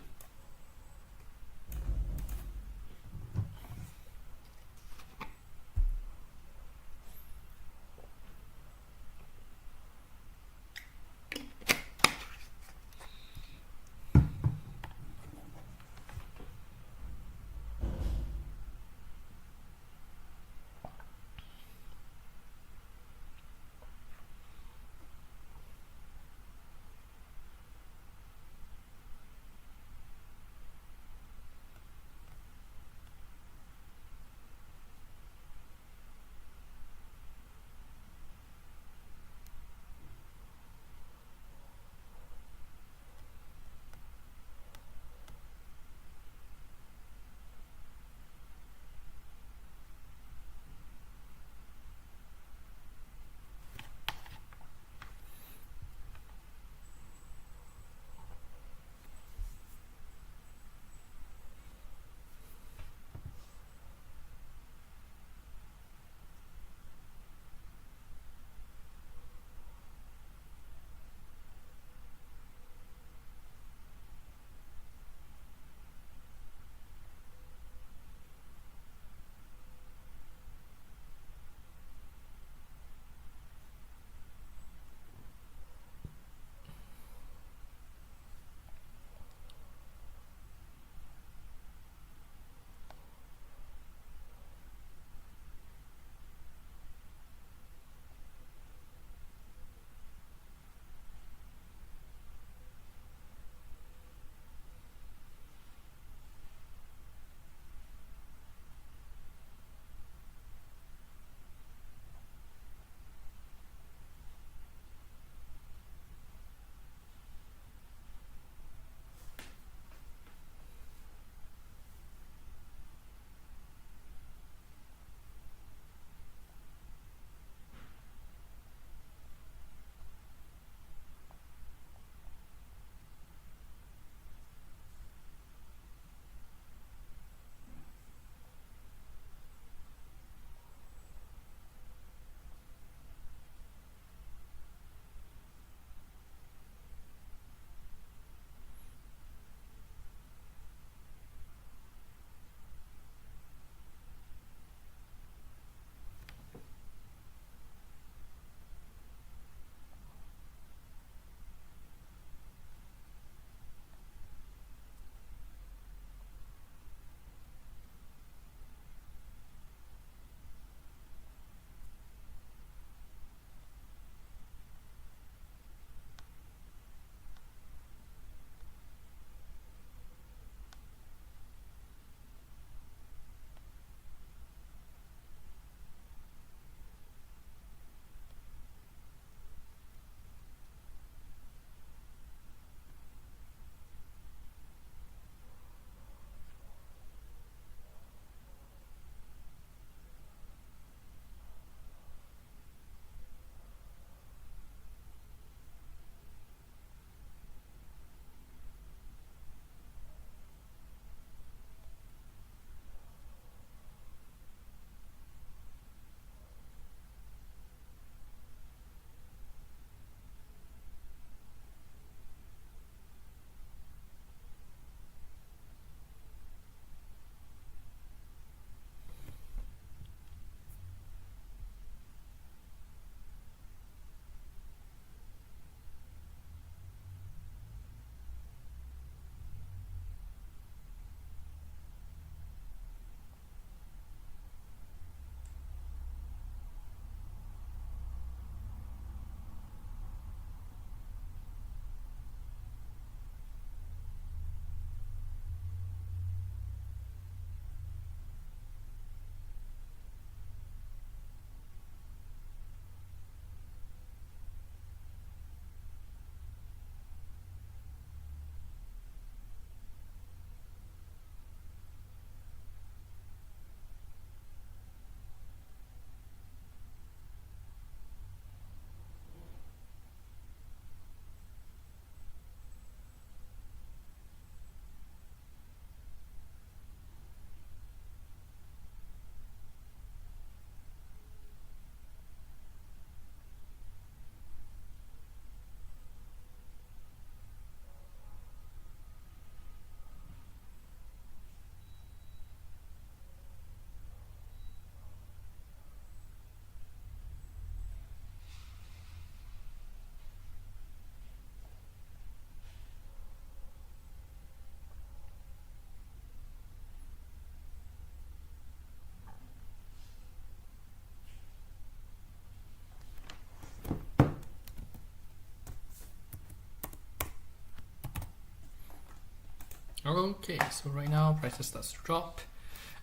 Okay, so right now prices starts to drop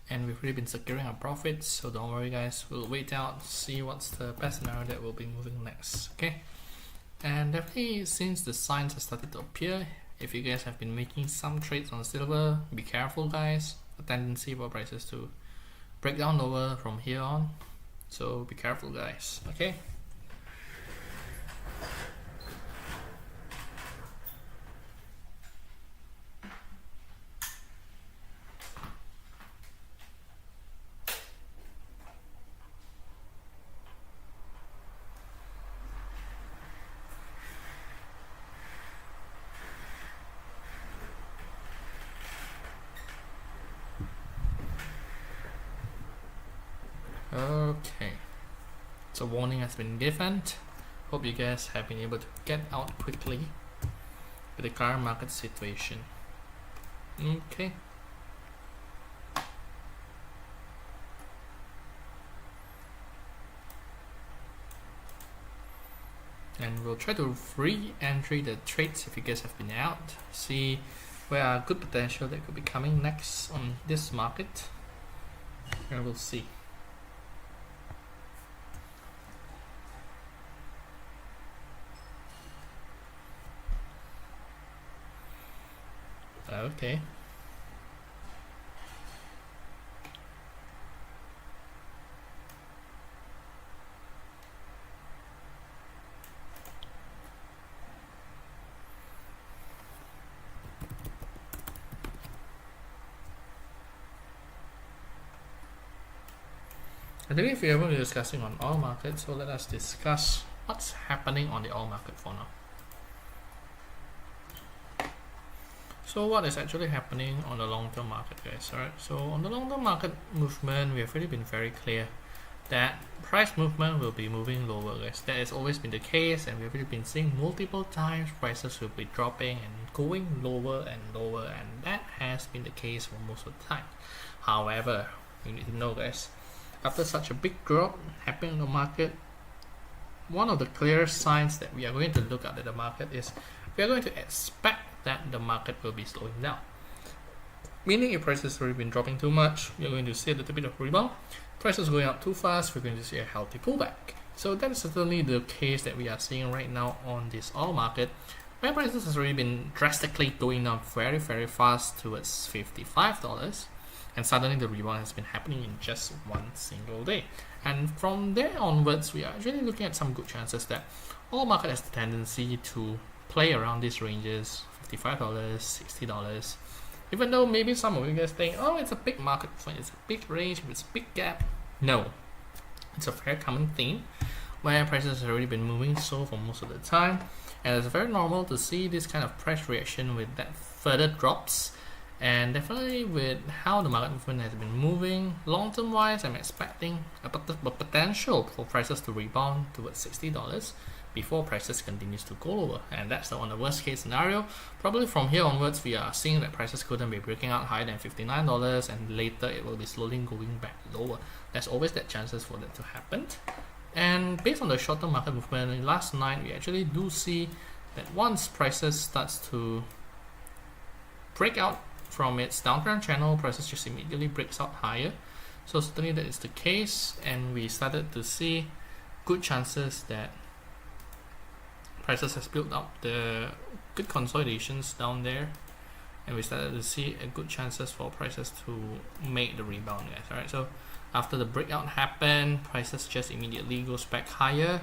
and we've already been securing our profits, so don't worry guys, we'll wait out, see what's the best scenario that will be moving next. Okay, and definitely since the signs have started to appear, if you guys have been making some trades on silver, be careful guys, a tendency for prices to break down lower from here on, so be careful guys. Okay, okay, so warning has been given. Hope you guys have been able to get out quickly with the current market situation. Okay, and we'll try to re-entry the trades if you guys have been out, see where are good potential that could be coming next on this market, and we'll see. Okay. I think if we're going to be discussing on oil market, so let us discuss what's happening on the oil market for now. So what is actually happening on the long-term market guys, alright? So on the long-term market movement, we have already been very clear that price movement will be moving lower guys. That has always been the case, and we've already been seeing multiple times prices will be dropping and going lower and lower, and that has been the case for most of the time. However, you need to know guys, after such a big drop happening in the market, one of the clear signs that we are going to look at the market is we are going to expect that the market will be slowing down. Meaning if prices have already been dropping too much, we are going to see a little bit of rebound. Prices going up too fast, we're going to see a healthy pullback. So that is certainly the case that we are seeing right now on this oil market, where prices has already been drastically going up very fast towards $55, and suddenly the rebound has been happening in just one single day. And from there onwards, we are actually looking at some good chances that oil market has the tendency to play around these ranges, $55, $60. Even though maybe some of you guys think, oh, it's a big market, it's a big range, it's a big gap. No, it's a very common theme where prices have already been moving so for most of the time, and it's very normal to see this kind of price reaction with that further drops. And definitely with how the market movement has been moving, long-term wise, I'm expecting a potential for prices to rebound towards $60 before prices continues to go lower, and that's on the worst case scenario. Probably from here onwards, we are seeing that prices couldn't be breaking out higher than $59, and later it will be slowly going back lower. There's always that chances for that to happen. And based on the short-term market movement, last night we actually do see that once prices starts to break out from its downtrend channel, prices just immediately breaks out higher. So certainly that is the case, and we started to see good chances that prices has built up the good consolidations down there, and we started to see a good chances for prices to make the rebound guys. Alright, so after the breakout happened, prices just immediately goes back higher,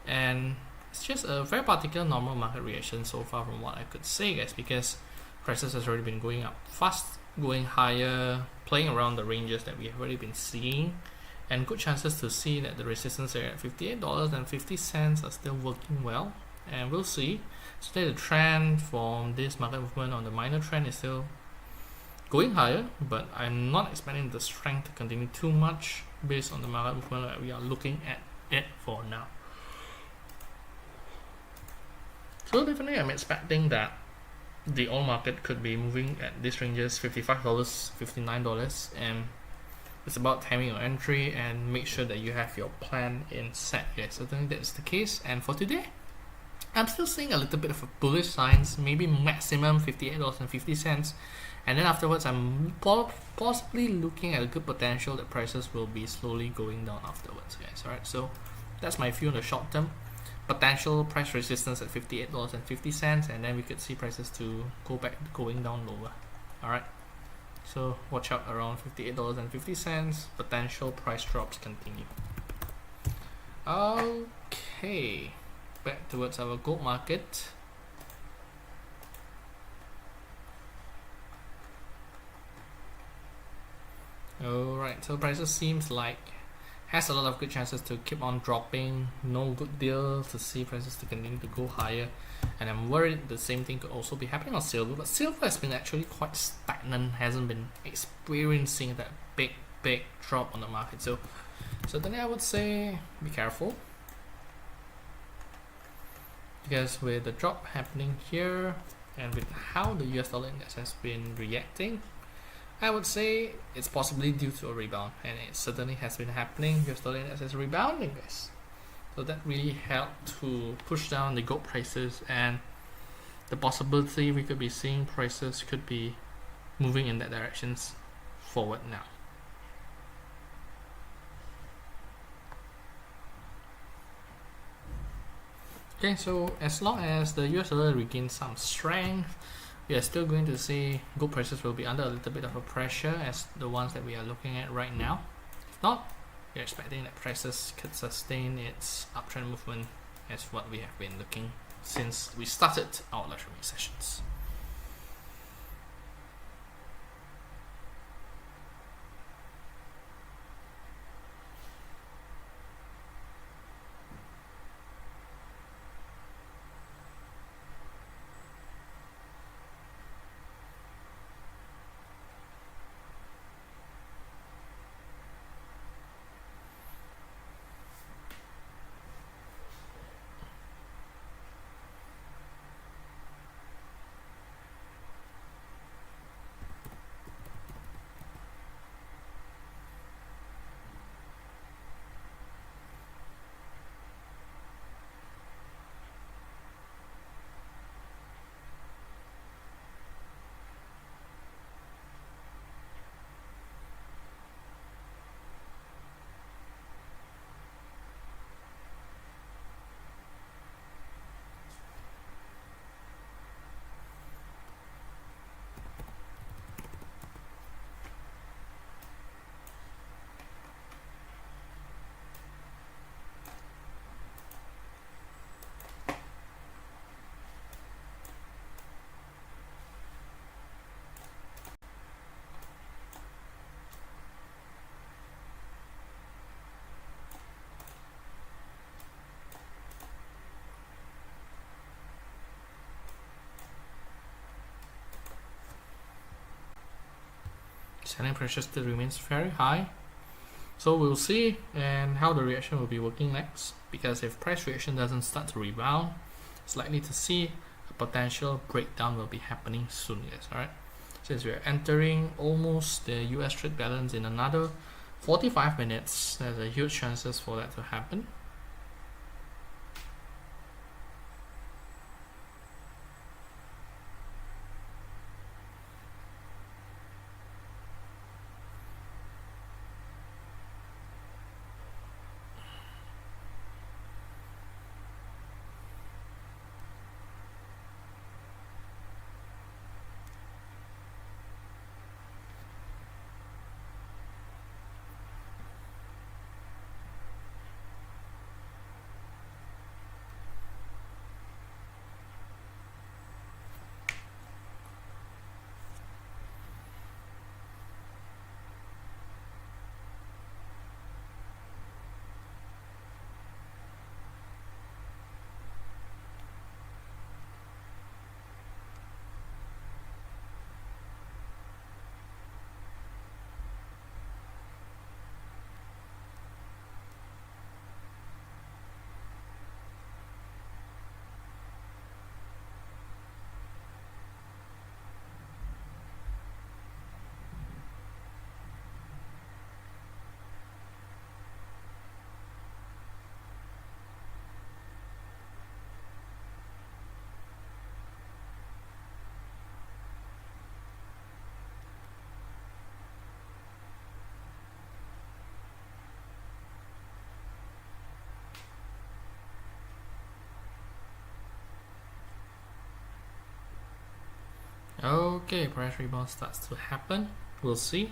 and it's just a very particular normal market reaction so far from what I could say guys, because prices has already been going up fast, going higher, playing around the ranges that we have already been seeing, and good chances to see that the resistance area at $58.50 are still working well, and we'll see. So the trend from this market movement on the minor trend is still going higher, but I'm not expecting the strength to continue too much based on the market movement that we are looking at it for now. So definitely I'm expecting that the oil market could be moving at these ranges, $55, $59, and it's about timing your entry and make sure that you have your plan in set. Yes, certainly that's the case. And for today, I'm still seeing a little bit of a bullish signs, maybe maximum $58.50, and then afterwards I'm possibly looking at a good potential that prices will be slowly going down afterwards, guys. Alright, so that's my view in the short term. Potential price resistance at $58.50, and then we could see prices to go back going down lower. Alright, so watch out around $58.50. Potential price drops continue. Okay, back towards our gold market. Alright, so prices seems like has a lot of good chances to keep on dropping. No good deal to see prices to continue to go higher, and I'm worried the same thing could also be happening on silver, but silver has been actually quite stagnant, hasn't been experiencing that big drop on the market. So certainly I would say be careful, because with the drop happening here and with how the US dollar index has been reacting, I would say it's possibly due to a rebound, and it certainly has been happening. US dollar index is rebounding, guys. So that really helped to push down the gold prices, and the possibility we could be seeing prices could be moving in that directions forward now. Okay, so as long as the US dollar regains some strength, we are still going to see gold prices will be under a little bit of a pressure as the ones that we are looking at right now. If not, we're expecting that prices could sustain its uptrend movement as what we have been looking since we started our luxury sessions. Selling pressure still remains very high, so we'll see and how the reaction will be working next, because if price reaction doesn't start to rebound, it's likely to see a potential breakdown will be happening soon, guys. Alright, since we are entering almost the US trade balance in another 45 minutes, there's a huge chances for that to happen. Okay, price rebound starts to happen. We'll see.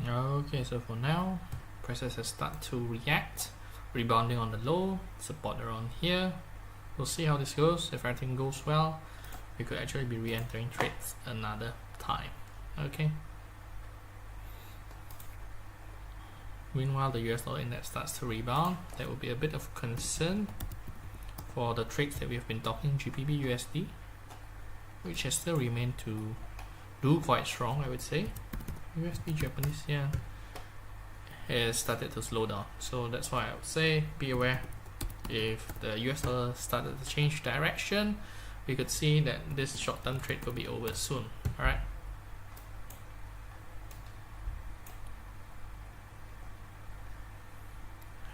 Okay, so for now, prices have started to react, rebounding on the low, support around here. We'll see how this goes. If everything goes well, we could actually be re-entering trades another time. Okay. Meanwhile, the US dollar index starts to rebound. That will be a bit of concern for the trades that we have been talking, GBP USD, which has still remained to do quite strong, I would say. USD Japanese yen has started to slow down, so that's why I would say be aware. If the US dollar started to change direction, we could see that this short-term trade will be over soon. Alright.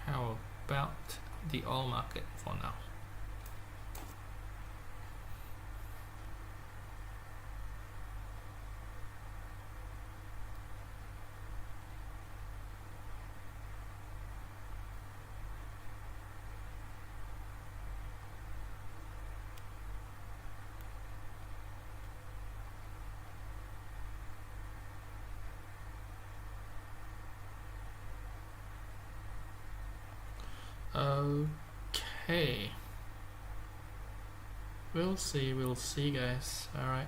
How about the oil market for now? Okay, we'll see guys. All right.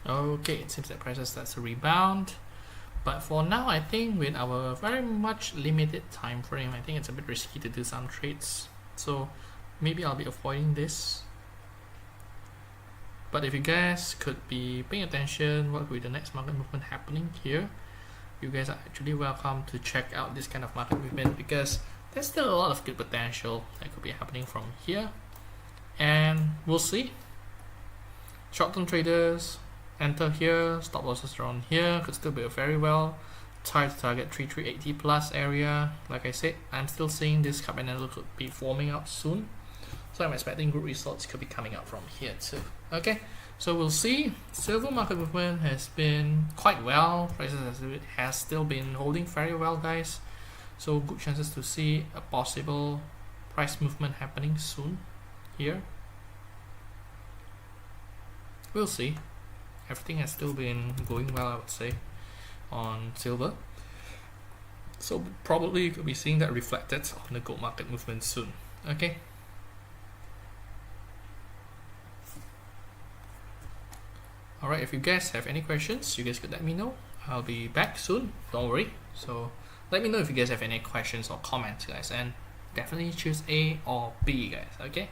Okay, it seems that prices starts to rebound, but for now I think with our very much limited time frame, I think it's a bit risky to do some trades, so maybe I'll be avoiding this. But if you guys could be paying attention what will be the next market movement happening here, you guys are actually welcome to check out this kind of market movement, because there's still a lot of good potential that could be happening from here, and we'll see. Short-term traders enter here, stop losses around here, could still be very well. Try to target 3380 plus area. Like I said, I'm still seeing this cup and handle could be forming out soon, so I'm expecting good results could be coming out from here too. Okay, so we'll see. Silver market movement has been quite well. Prices has still been holding very well, guys. So good chances to see a possible price movement happening soon here. We'll see. Everything has still been going well, I would say, on silver. So probably you could be seeing that reflected on the gold market movement soon. Okay. Alright, if you guys have any questions, you guys could let me know. I'll be back soon, don't worry. So let me know if you guys have any questions or comments, guys, and definitely choose A or B, guys. Okay.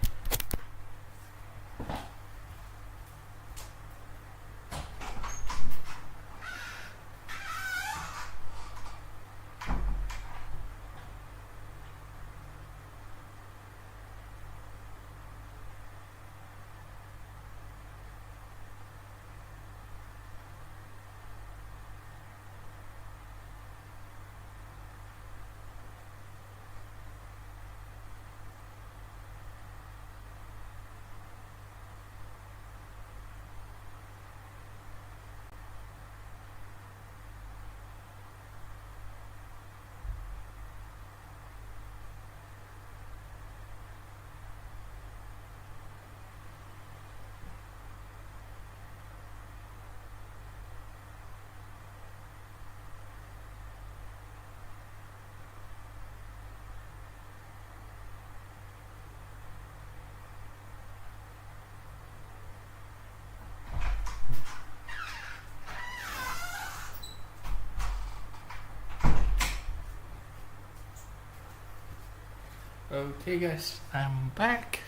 Okay guys, I'm back.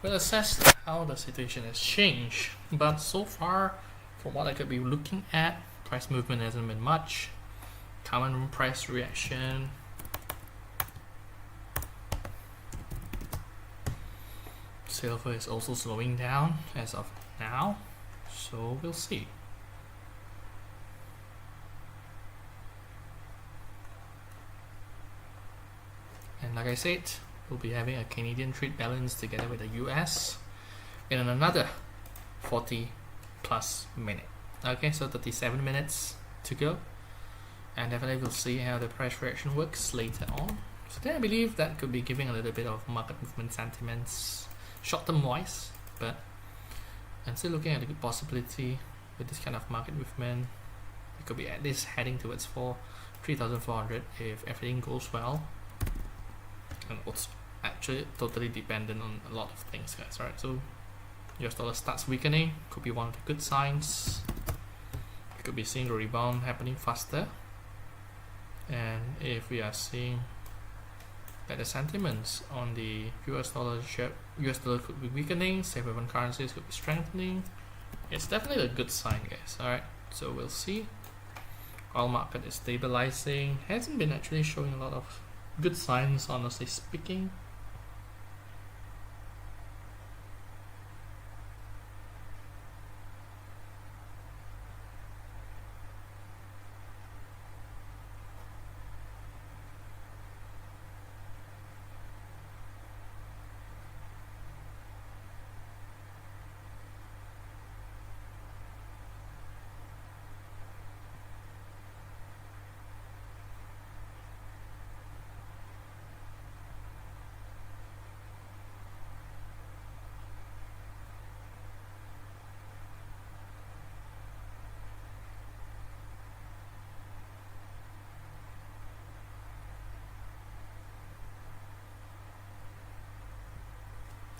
We'll assess how the situation has changed, but so far from what I could be looking at, price movement hasn't been much. Common room price reaction, silver is also slowing down as of now, so we'll see. And like I said, we'll be having a Canadian trade balance together with the US in another 40 plus minute. Okay, so 37 minutes to go, and definitely we'll see how the price reaction works later on. So then I believe that could be giving a little bit of market movement sentiments short term wise, but I'm still looking at a good possibility with this kind of market movement. It could be at least heading towards 3,400 if everything goes well. And it's actually totally dependent on a lot of things, guys. Alright, so US dollar starts weakening, could be one of the good signs. You could be seeing a rebound happening faster, and if we are seeing that the sentiments on the US dollar could be weakening, safe haven currencies could be strengthening, it's definitely a good sign, guys. Alright, so we'll see. Oil market is stabilizing, hasn't been actually showing a lot of good signs, honestly speaking.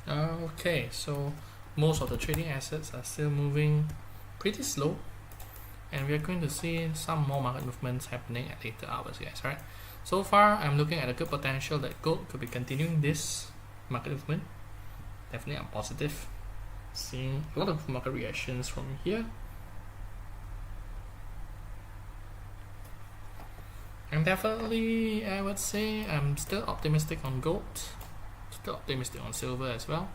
Okay, so most of the trading assets are still moving pretty slow, and we are going to see some more market movements happening at later hours, guys. Right, so far I'm looking at a good potential that gold could be continuing this market movement. Definitely I'm positive, seeing a lot of market reactions from here. And definitely, I would say I'm still optimistic on gold, still optimistic on silver as well.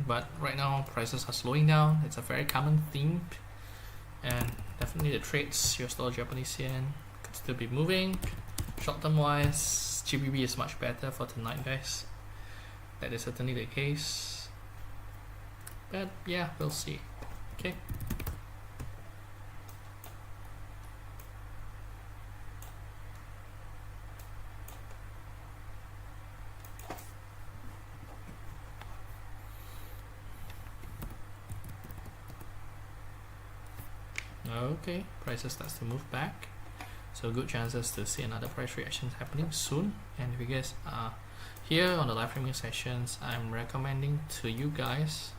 But right now, prices are slowing down. It's a very common theme, and definitely the trades, US dollar, Japanese yen, could still be moving. Short term wise, GBP is much better for tonight, guys. That is certainly the case. But yeah, we'll see. Okay. Okay, prices starts to move back, so good chances to see another price reaction happening soon. And if you guys are here on the live streaming sessions, I'm recommending to you guys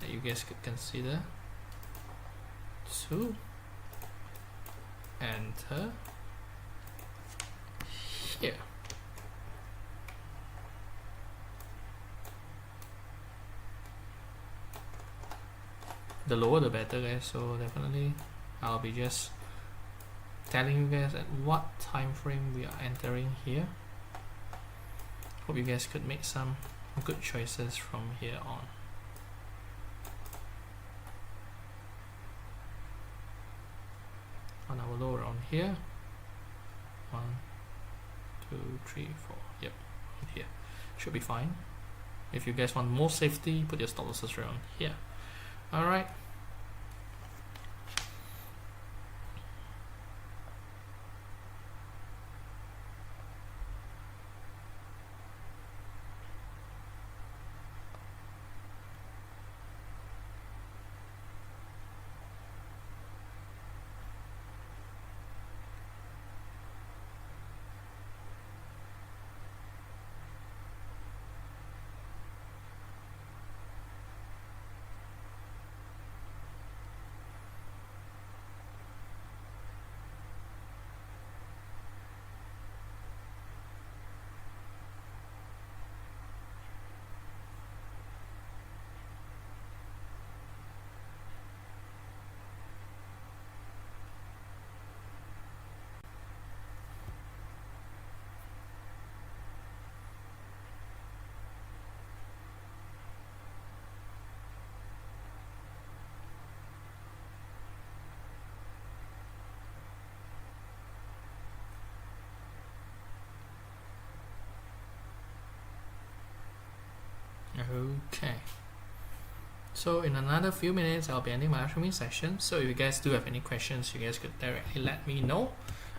that you guys could consider to enter here. The lower the better, guys, so definitely I'll be just telling you guys at what time frame we are entering here. Hope you guys could make some good choices from here on. On our lower on here, 1, 2, 3, 4, yep, on here should be fine. If you guys want more safety, put your stop losses around here. All right. Okay, so in another few minutes I'll be ending my live streaming session, so if you guys do have any questions, you guys could directly let me know,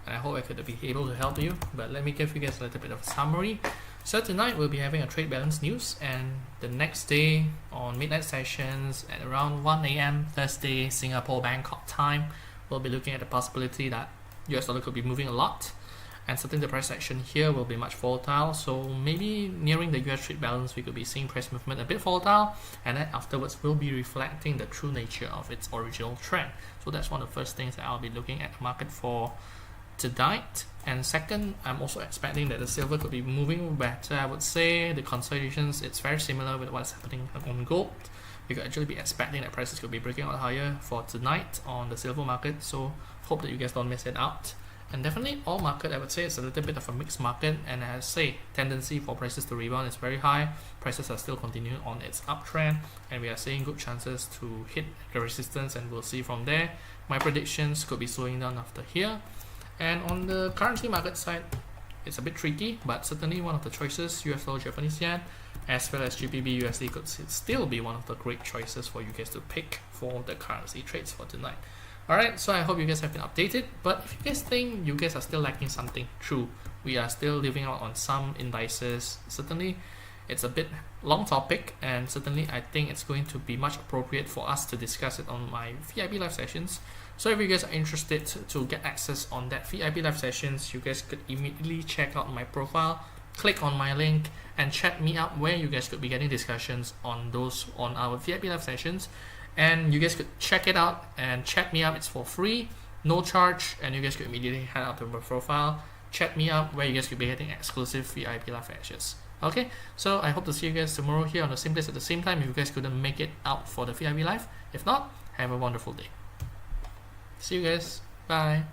and I hope I could be able to help you. But let me give you guys a little bit of a summary. So tonight we'll be having a trade balance news, and the next day on midnight sessions at around 1 AM Thursday Singapore Bangkok time, we'll be looking at the possibility that US dollar could be moving a lot, and certainly the price action here will be much volatile. So maybe nearing the US trade balance we could be seeing price movement a bit volatile, and then afterwards we'll be reflecting the true nature of its original trend. So that's one of the first things that I'll be looking at the market for tonight. And second, I'm also expecting that the silver could be moving better. I would say the consolidations, it's very similar with what's happening on gold. We could actually be expecting that prices could be breaking out higher for tonight on the silver market, so hope that you guys don't miss it out. And definitely all market, I would say it's a little bit of a mixed market, and as I say, tendency for prices to rebound is very high. Prices are still continuing on its uptrend, and we are seeing good chances to hit the resistance, and we'll see from there. My predictions could be slowing down after here. And on the currency market side, it's a bit tricky, but certainly one of the choices, US dollar, Japanese yen, as well as GBP USD could still be one of the great choices for you guys to pick for the currency trades for tonight. Alright, so I hope you guys have been updated, but if you guys think you guys are still lacking something, true, we are still living out on some indices. Certainly it's a bit long topic, and certainly I think it's going to be much appropriate for us to discuss it on my VIP live sessions. So if you guys are interested to get access on that VIP live sessions, you guys could immediately check out my profile, click on my link, and chat me up where you guys could be getting discussions on those on our VIP live sessions. And you guys could check it out and chat me up. It's for free, no charge, and you guys could immediately head out to my profile, chat me up where you guys could be getting exclusive VIP live sessions. Okay, so I hope to see you guys tomorrow here on the same place at the same time if you guys couldn't make it out for the VIP live. If not, have a wonderful day. See you guys. Bye.